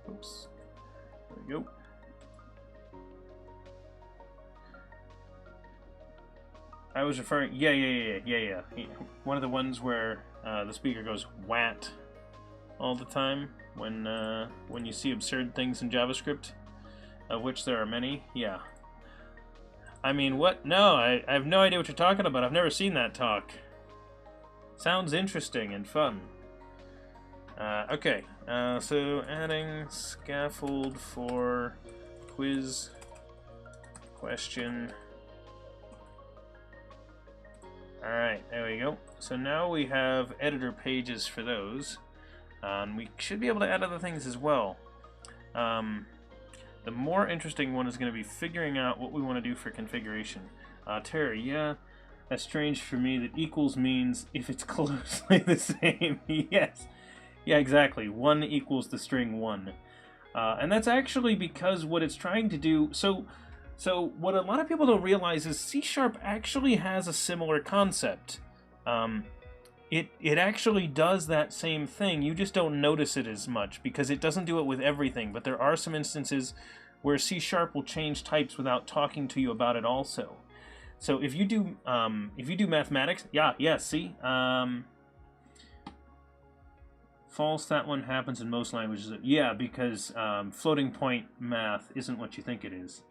Oops. There we go. I was referring... Yeah. One of the ones where the speaker goes "wat" all the time when you see absurd things in JavaScript, of which there are many. Yeah. I mean, what? No, I have no idea what you're talking about. I've never seen that talk. Sounds interesting and fun. Okay, so adding scaffold for quiz question. Alright, there we go. So now we have editor pages for those. We should be able to add other things as well. The more interesting one is going to be figuring out what we want to do for configuration. Terry, yeah, that's strange for me that equals means if it's closely the same. Yes. Yeah, exactly. 1 equals the string 1. And that's actually because what it's trying to do... So what a lot of people don't realize is C# actually has a similar concept. It actually does that same thing. You just don't notice it as much because it doesn't do it with everything. But there are some instances where C# will change types without talking to you about it also. So if you do mathematics, see. False, that one happens in most languages. Yeah, because floating point math isn't what you think it is.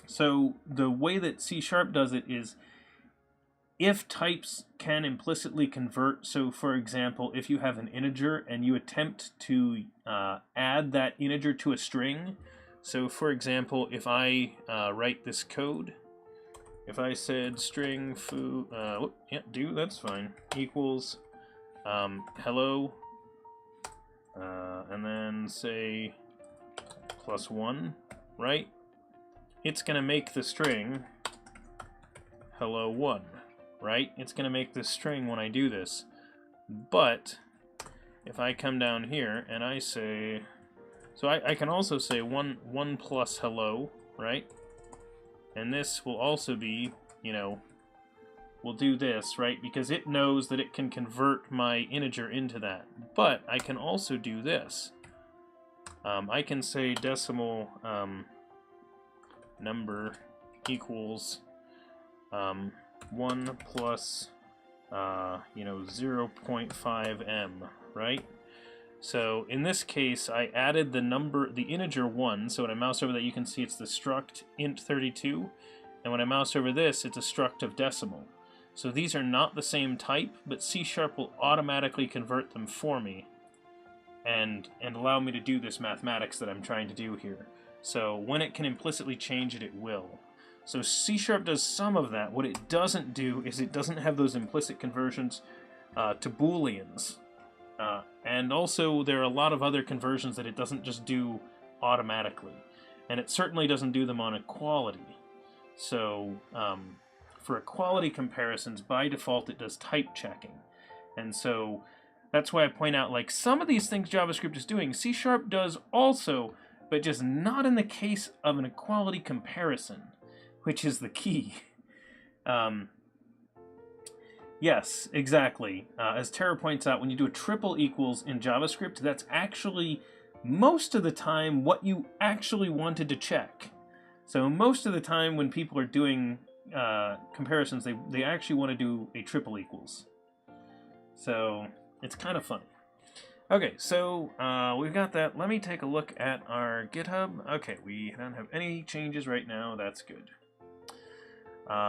So the way that C# does it is if types can implicitly convert, so for example, if you have an integer and you attempt to add that integer to a string, so for example, if I write this code, if I said string foo, that's fine, equals hello, and then say +1, right? It's going to make the string hello 1, right? It's going to make this string when I do this. But if I come down here and I say, so I can also say 1 plus hello, right? And this will also be, we'll do this, right? Because it knows that it can convert my integer into that. But I can also do this. I can say decimal number equals 1 plus 0.5m, right? So in this case, I added the integer 1. So when I mouse over that, you can see it's the struct int32, And when I mouse over this, it's a struct of decimal. So these are not the same type, but C# will automatically convert them for me and allow me to do this mathematics that I'm trying to do here. So when it can implicitly change it, it will. So C# does some of that. What it doesn't do is it doesn't have those implicit conversions to Booleans. And also there are a lot of other conversions that it doesn't just do automatically. And it certainly doesn't do them on equality. So for equality comparisons, by default it does type checking. And so that's why I point out, like, some of these things JavaScript is doing, C# does also, but just not in the case of an equality comparison, which is the key. Yes, exactly. As Tara points out, when you do a triple equals in JavaScript, that's actually most of the time what you actually wanted to check. So most of the time when people are doing comparisons, they actually want to do a triple equals. So it's kind of funny. Okay, so we've got that. Let me take a look at our GitHub. Okay, we don't have any changes right now. That's good.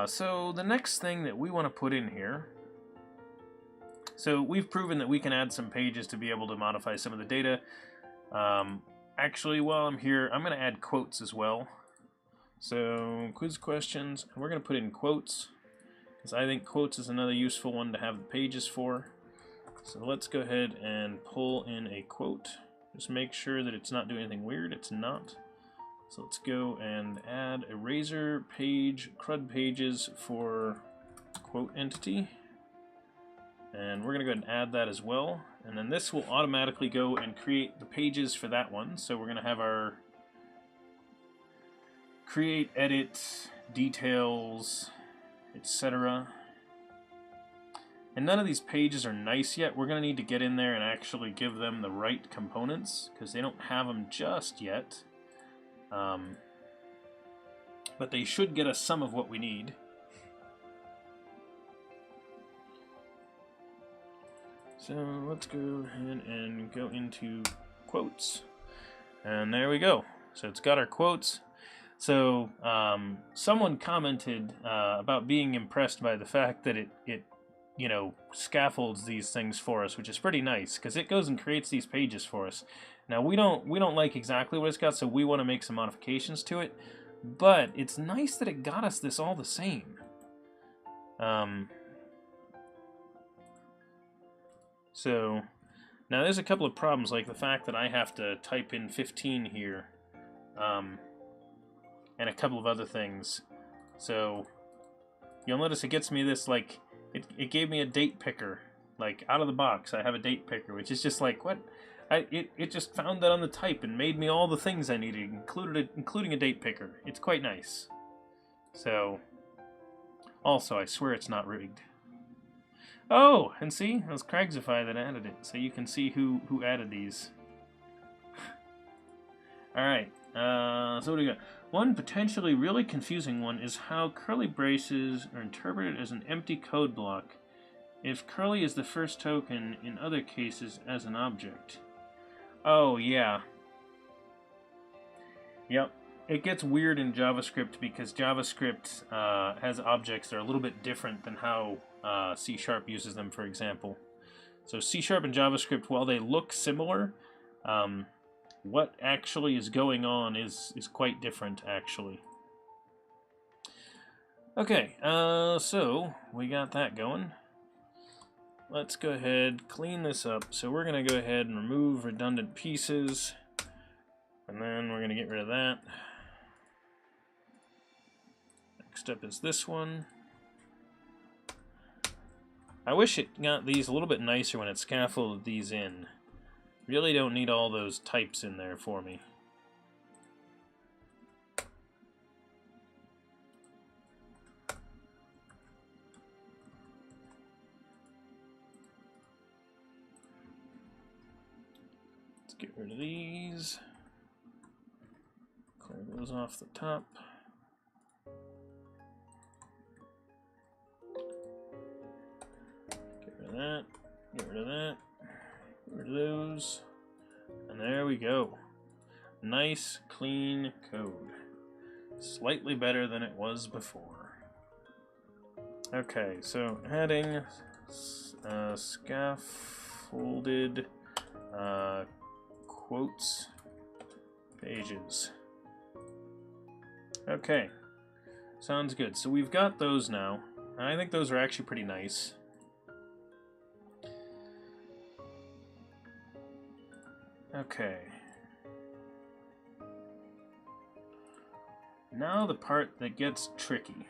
So the next thing that we want to put in here, so we've proven that we can add some pages to be able to modify some of the data. Actually, while I'm here, I'm going to add quotes as well. So quiz questions, and we're going to put in quotes, because I think quotes is another useful one to have the pages for. So let's go ahead and pull in a quote. Just make sure that it's not doing anything weird. It's not. So let's go and add a razor page, CRUD pages for quote entity. And we're going to go ahead and add that as well. And then this will automatically go and create the pages for that one. So we're going to have our create, edit, details, etc. And none of these pages are nice yet. We're going to need to get in there and actually give them the right components, because they don't have them just yet. But they should get us some of what we need. So let's go ahead and go into quotes. And there we go. So it's got our quotes. So someone commented about being impressed by the fact that it you know, scaffolds these things for us, which is pretty nice, because it goes and creates these pages for us. Now we don't like exactly what it's got, so we want to make some modifications to it. But it's nice that it got us this all the same. So now there's a couple of problems, like the fact that I have to type in 15 here, and a couple of other things. So you'll notice it gets me this, like, it gave me a date picker, like out of the box. I have a date picker, which is just like, what? It just found that on the type and made me all the things I needed, including a date picker. It's quite nice. So, also, I swear it's not rigged. Oh, and see, it was Craigzify that added it, so you can see who added these. Alright, so what do we got? One potentially really confusing one is how curly braces are interpreted as an empty code block if curly is the first token, in other cases as an object. Oh, yeah. Yep. It gets weird in JavaScript because JavaScript has objects that are a little bit different than how C# uses them, for example. So C# and JavaScript, while they look similar, what actually is going on is quite different, actually. Okay, so we got that going. Let's go ahead, clean this up. So we're going to go ahead and remove redundant pieces, and then we're going to get rid of that. Next up is this one. I wish it got these a little bit nicer when it scaffolded these in. Really don't need all those types in there for me. Let's get rid of these. Clear those off the top. Get rid of that. Get rid of that. Get rid of those. And there we go. Nice, clean code. Slightly better than it was before. Okay, so adding scaffolded quotes pages. Okay, sounds good. So we've got those now, and I think those are actually pretty nice. Okay. Now the part that gets tricky.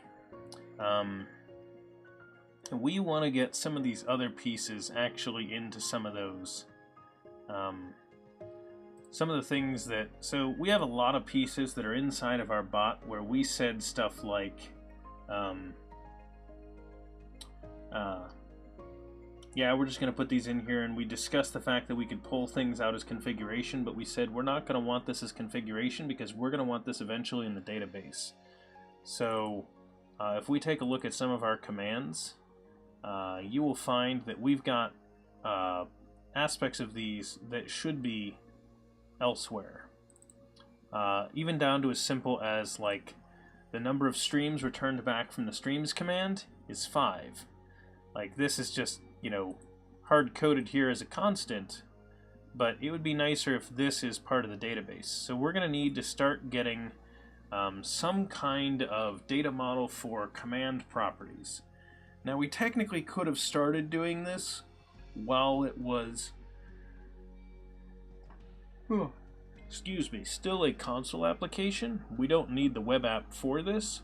We want to get some of these other pieces actually into some of those. Some of the things that... So we have a lot of pieces that are inside of our bot where we said stuff like... yeah, we're just going to put these in here, and we discussed the fact that we could pull things out as configuration, but we said we're not going to want this as configuration because we're going to want this eventually in the database. So if we take a look at some of our commands, you will find that we've got aspects of these that should be elsewhere. Even down to as simple as, like, the number of streams returned back from the streams command is 5. Like, this is just, you know, hard-coded here as a constant, but it would be nicer if this is part of the database. So we're going to need to start getting some kind of data model for command properties. Now, we technically could have started doing this while it was, excuse me, still a console application. We don't need the web app for this,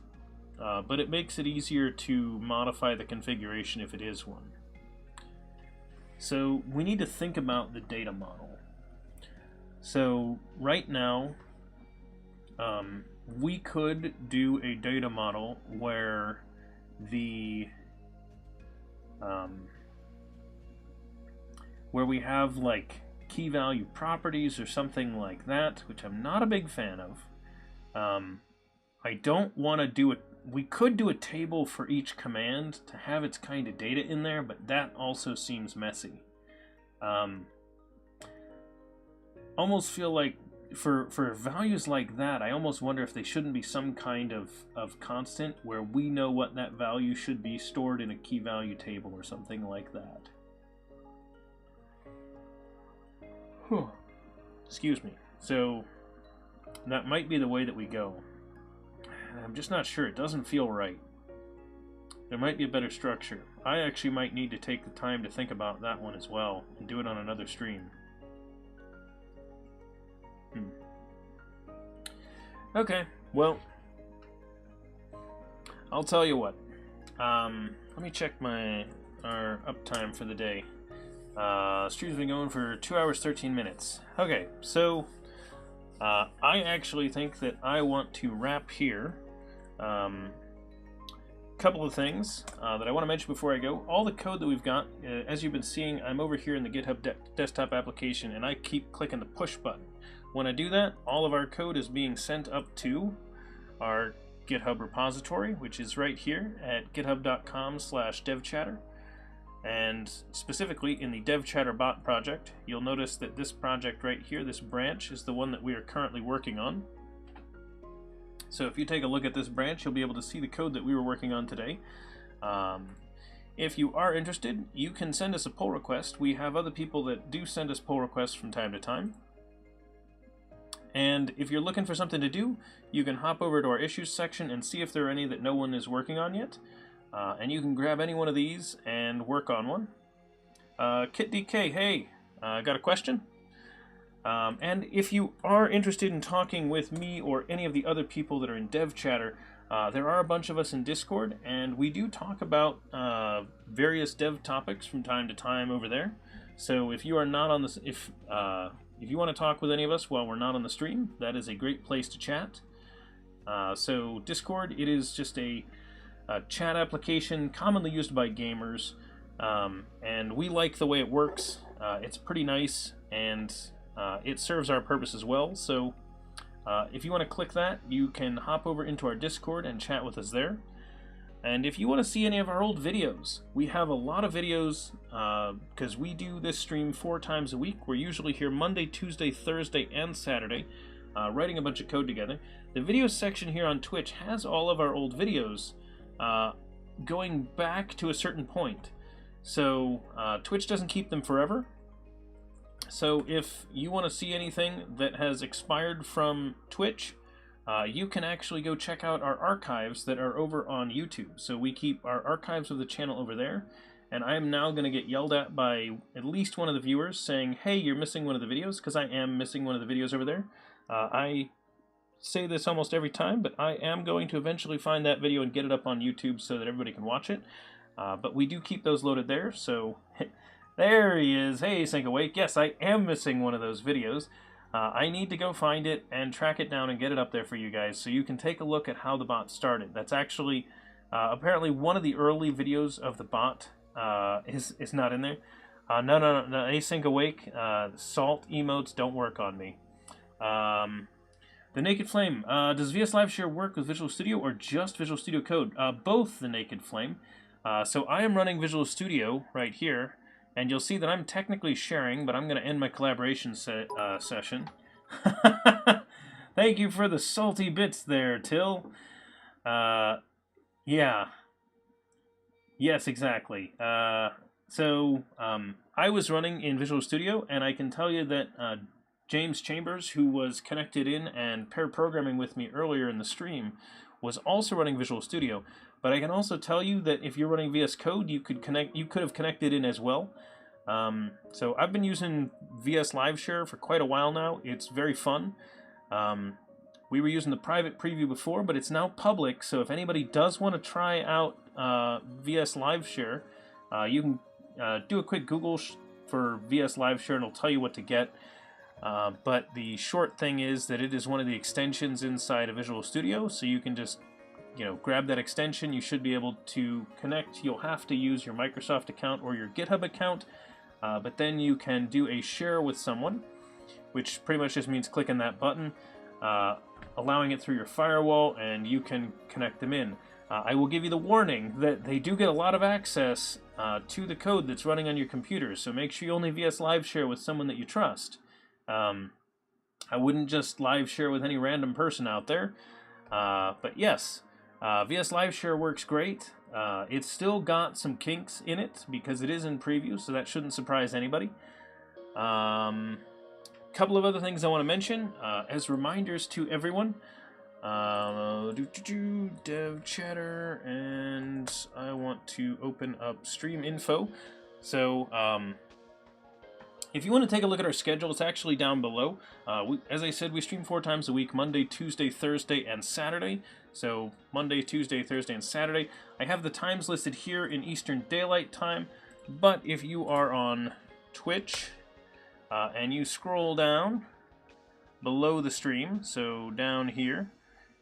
but it makes it easier to modify the configuration if it is one. So we need to think about the data model. So right now, we could do a data model where the where we have like key value properties or something like that, which I'm not a big fan of. I don't want to do it. We could do a table for each command to have its kind of data in there, but that also seems messy. Almost feel like for values like that, I almost wonder if they shouldn't be some kind of constant where we know what that value should be stored in a key value table or something like that. Excuse me. So that might be the way that we go. I'm just not sure. It doesn't feel right. There might be a better structure. I actually might need to take the time to think about that one as well and do it on another stream. Okay, well, I'll tell you what. Let me check our uptime for the day. Stream's been going for 2 hours 13 minutes. Okay, so I actually think that I want to wrap here. Couple of things that I want to mention before I go. All the code that we've got, as you've been seeing, I'm over here in the GitHub desktop application, and I keep clicking the push button. When I do that, all of our code is being sent up to our GitHub repository, which is right here at github.com/devchatter. And specifically in the DevChatter bot project, you'll notice that this project right here, this branch, is the one that we are currently working on. So if you take a look at this branch, you'll be able to see the code that we were working on today. If you are interested, you can send us a pull request. We have other people that do send us pull requests from time to time. And if you're looking for something to do, you can hop over to our issues section and see if there are any that no one is working on yet. And you can grab any one of these and work on one. KitDK, hey, got a question? And if you are interested in talking with me or any of the other people that are in DevChatter, there are a bunch of us in Discord, and we do talk about various dev topics from time to time over there. So if you are not on this, if you want to talk with any of us while we're not on the stream, that is a great place to chat. So Discord, it is just a chat application commonly used by gamers, and we like the way it works. It's pretty nice, and it serves our purpose as well. So if you want to click that, you can hop over into our Discord and chat with us there. And if you want to see any of our old videos, we have a lot of videos because we do this stream 4 times a week. We're usually here Monday, Tuesday, Thursday, and Saturday. writing a bunch of code together. The videos section here on Twitch has all of our old videos going back to a certain point. So Twitch doesn't keep them forever. So if you want to see anything that has expired from Twitch, you can actually go check out our archives that are over on YouTube. So we keep our archives of the channel over there, and I am now going to get yelled at by at least one of the viewers saying, hey, you're missing one of the videos, because I am missing one of the videos over there. I say this almost every time, but I am going to eventually find that video and get it up on YouTube so that everybody can watch it. But we do keep those loaded there, so there he is. Hey, Sync Awake. Yes, I am missing one of those videos. I need to go find it and track it down and get it up there for you guys so you can take a look at how the bot started. That's actually apparently one of the early videos of the bot is not in there. No, Async Awake. Salt emotes don't work on me. The Naked Flame. Does VS Live Share work with Visual Studio or just Visual Studio Code? Both, the Naked Flame. So I am running Visual Studio right here, and you'll see that I'm technically sharing, but I'm going to end my collaboration session. Thank you for the salty bits there, Till. Yeah. Yes, exactly. So I was running in Visual Studio, and I can tell you that James Chambers, who was connected in and pair programming with me earlier in the stream, was also running Visual Studio. But I can also tell you that if you're running VS Code, you could have connected in as well. So I've been using VS Live Share for quite a while now. It's very fun. We were using the private preview before, but it's now public. So if anybody does want to try out VS Live Share, you can do a quick Google for VS Live Share, and it'll tell you what to get. But the short thing is that it is one of the extensions inside of Visual Studio, so you can just grab that extension. You should be able to connect. You'll have to use your Microsoft account or your GitHub account, but then you can do a share with someone, which pretty much just means clicking that button, allowing it through your firewall, and you can connect them in. I will give you the warning that they do get a lot of access to the code that's running on your computer, so make sure you only VS Live Share with someone that you trust. I wouldn't just live share with any random person out there, but yes, VS Live Share works great. It's still got some kinks in it because it is in preview, so that shouldn't surprise anybody. Couple of other things I want to mention as reminders to everyone. DevChatter, and I want to open up stream info. So if you want to take a look at our schedule, it's actually down below. As I said, we stream 4 times a week: Monday, Tuesday, Thursday, and Saturday. So Monday, Tuesday, Thursday, and Saturday. I have the times listed here in Eastern Daylight Time, but if you are on Twitch and you scroll down below the stream, so down here,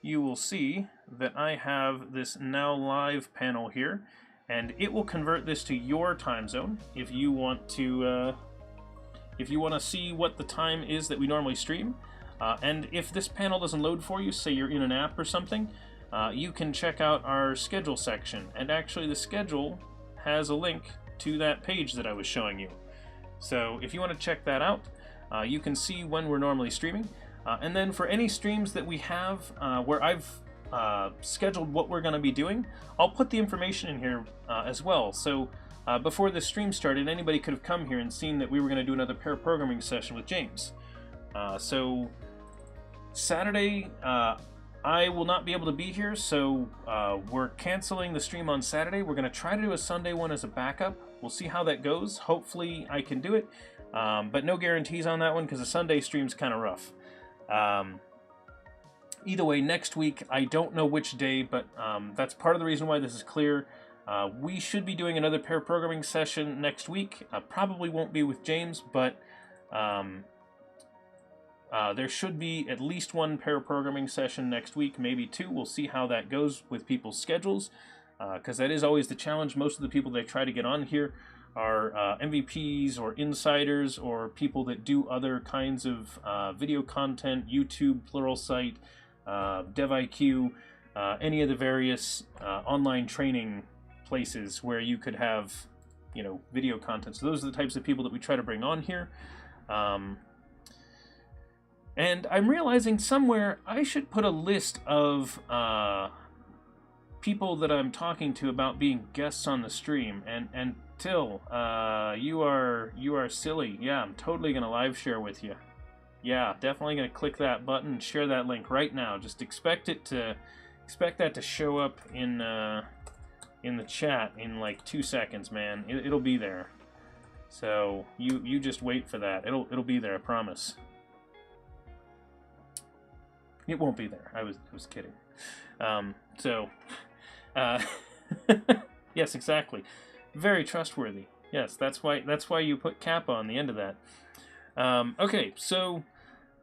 you will see that I have this Now Live panel here, and it will convert this to your time zone if you want to see what the time is that we normally stream. And if this panel doesn't load for you, say you're in an app or something, you can check out our schedule section. And actually the schedule has a link to that page that I was showing you. So if you want to check that out, you can see when we're normally streaming. And then for any streams that we have where I've scheduled what we're going to be doing, I'll put the information in here as well. So before the stream started, anybody could have come here and seen that we were going to do another pair programming session with James. So Saturday, I will not be able to be here, so we're canceling the stream on Saturday. We're going to try to do a Sunday one as a backup. We'll see how that goes. Hopefully I can do it, but no guarantees on that one because the Sunday stream's kind of rough. Either way, next week, I don't know which day, but that's part of the reason why this is clear. We should be doing another pair programming session next week. Probably won't be with James, but there should be at least one pair programming session next week, maybe 2. We'll see how that goes with people's schedules, because that is always the challenge. Most of the people that try to get on here are MVPs or insiders or people that do other kinds of video content, YouTube, Pluralsight, DevIQ, any of the various online training places where you could have, video content. So those are the types of people that we try to bring on here. And I'm realizing somewhere I should put a list of people that I'm talking to about being guests on the stream. And Till, you are silly. Yeah, I'm totally gonna live share with you. Yeah, definitely gonna click that button and share that link right now. Just expect that to show up in the chat in like 2 seconds, man. It'll be there. So you just wait for that. It'll be there, I promise. It won't be there. I was kidding. Yes, exactly. Very trustworthy. Yes, that's why you put Kappa on the end of that. Okay, so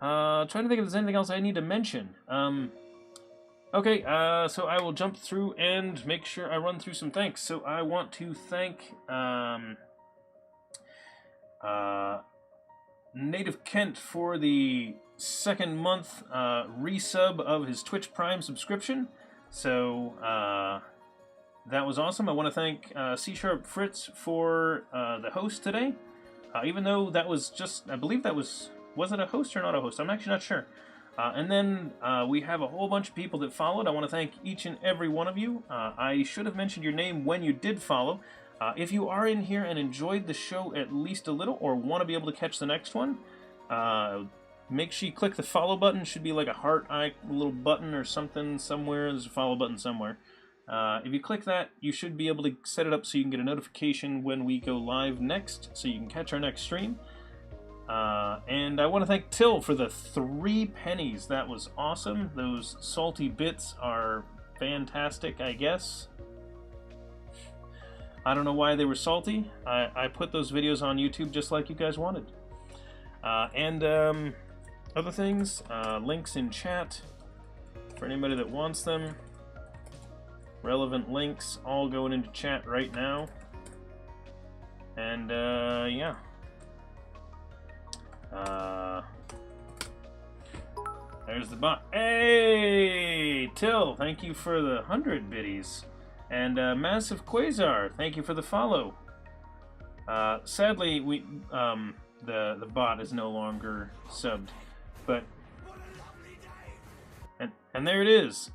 trying to think if there's anything else I need to mention. Okay, so I will jump through and make sure I run through some thanks. So I want to thank Native Kent for the 2nd month resub of his Twitch Prime subscription. So that was awesome. I want to thank C# Fritz for the host today. Even though that was just, I believe that was it a host or not a host? I'm actually not sure. And then we have a whole bunch of people that followed. I want to thank each and every one of you. I should have mentioned your name when you did follow. If you are in here and enjoyed the show at least a little, or want to be able to catch the next one, make sure you click the follow button. Should be like a heart little button or something somewhere. There's a follow button somewhere. If you click that, you should be able to set it up so you can get a notification when we go live next, so you can catch our next stream. And I want to thank Till for the 3 pennies. That was awesome. Those salty bits are fantastic, I guess. I don't know why they were salty. I put those videos on YouTube just like you guys wanted. And other things, links in chat for anybody that wants them. Relevant links all going into chat right now. And yeah. There's the bot. Hey, Till, thank you for the 100 biddies. And Massive Quasar, thank you for the follow. Sadly, the bot is no longer subbed, but and there it is.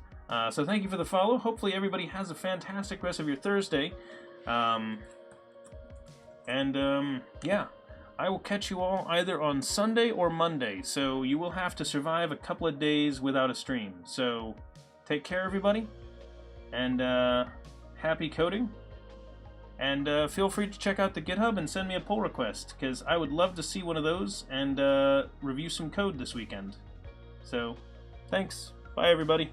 So thank you for the follow. Hopefully everybody has a fantastic rest of your Thursday. Yeah, I will catch you all either on Sunday or Monday. So you will have to survive a couple of days without a stream. So take care, everybody, and happy coding. And feel free to check out the GitHub and send me a pull request, because I would love to see one of those and review some code this weekend. So, thanks. Bye, everybody.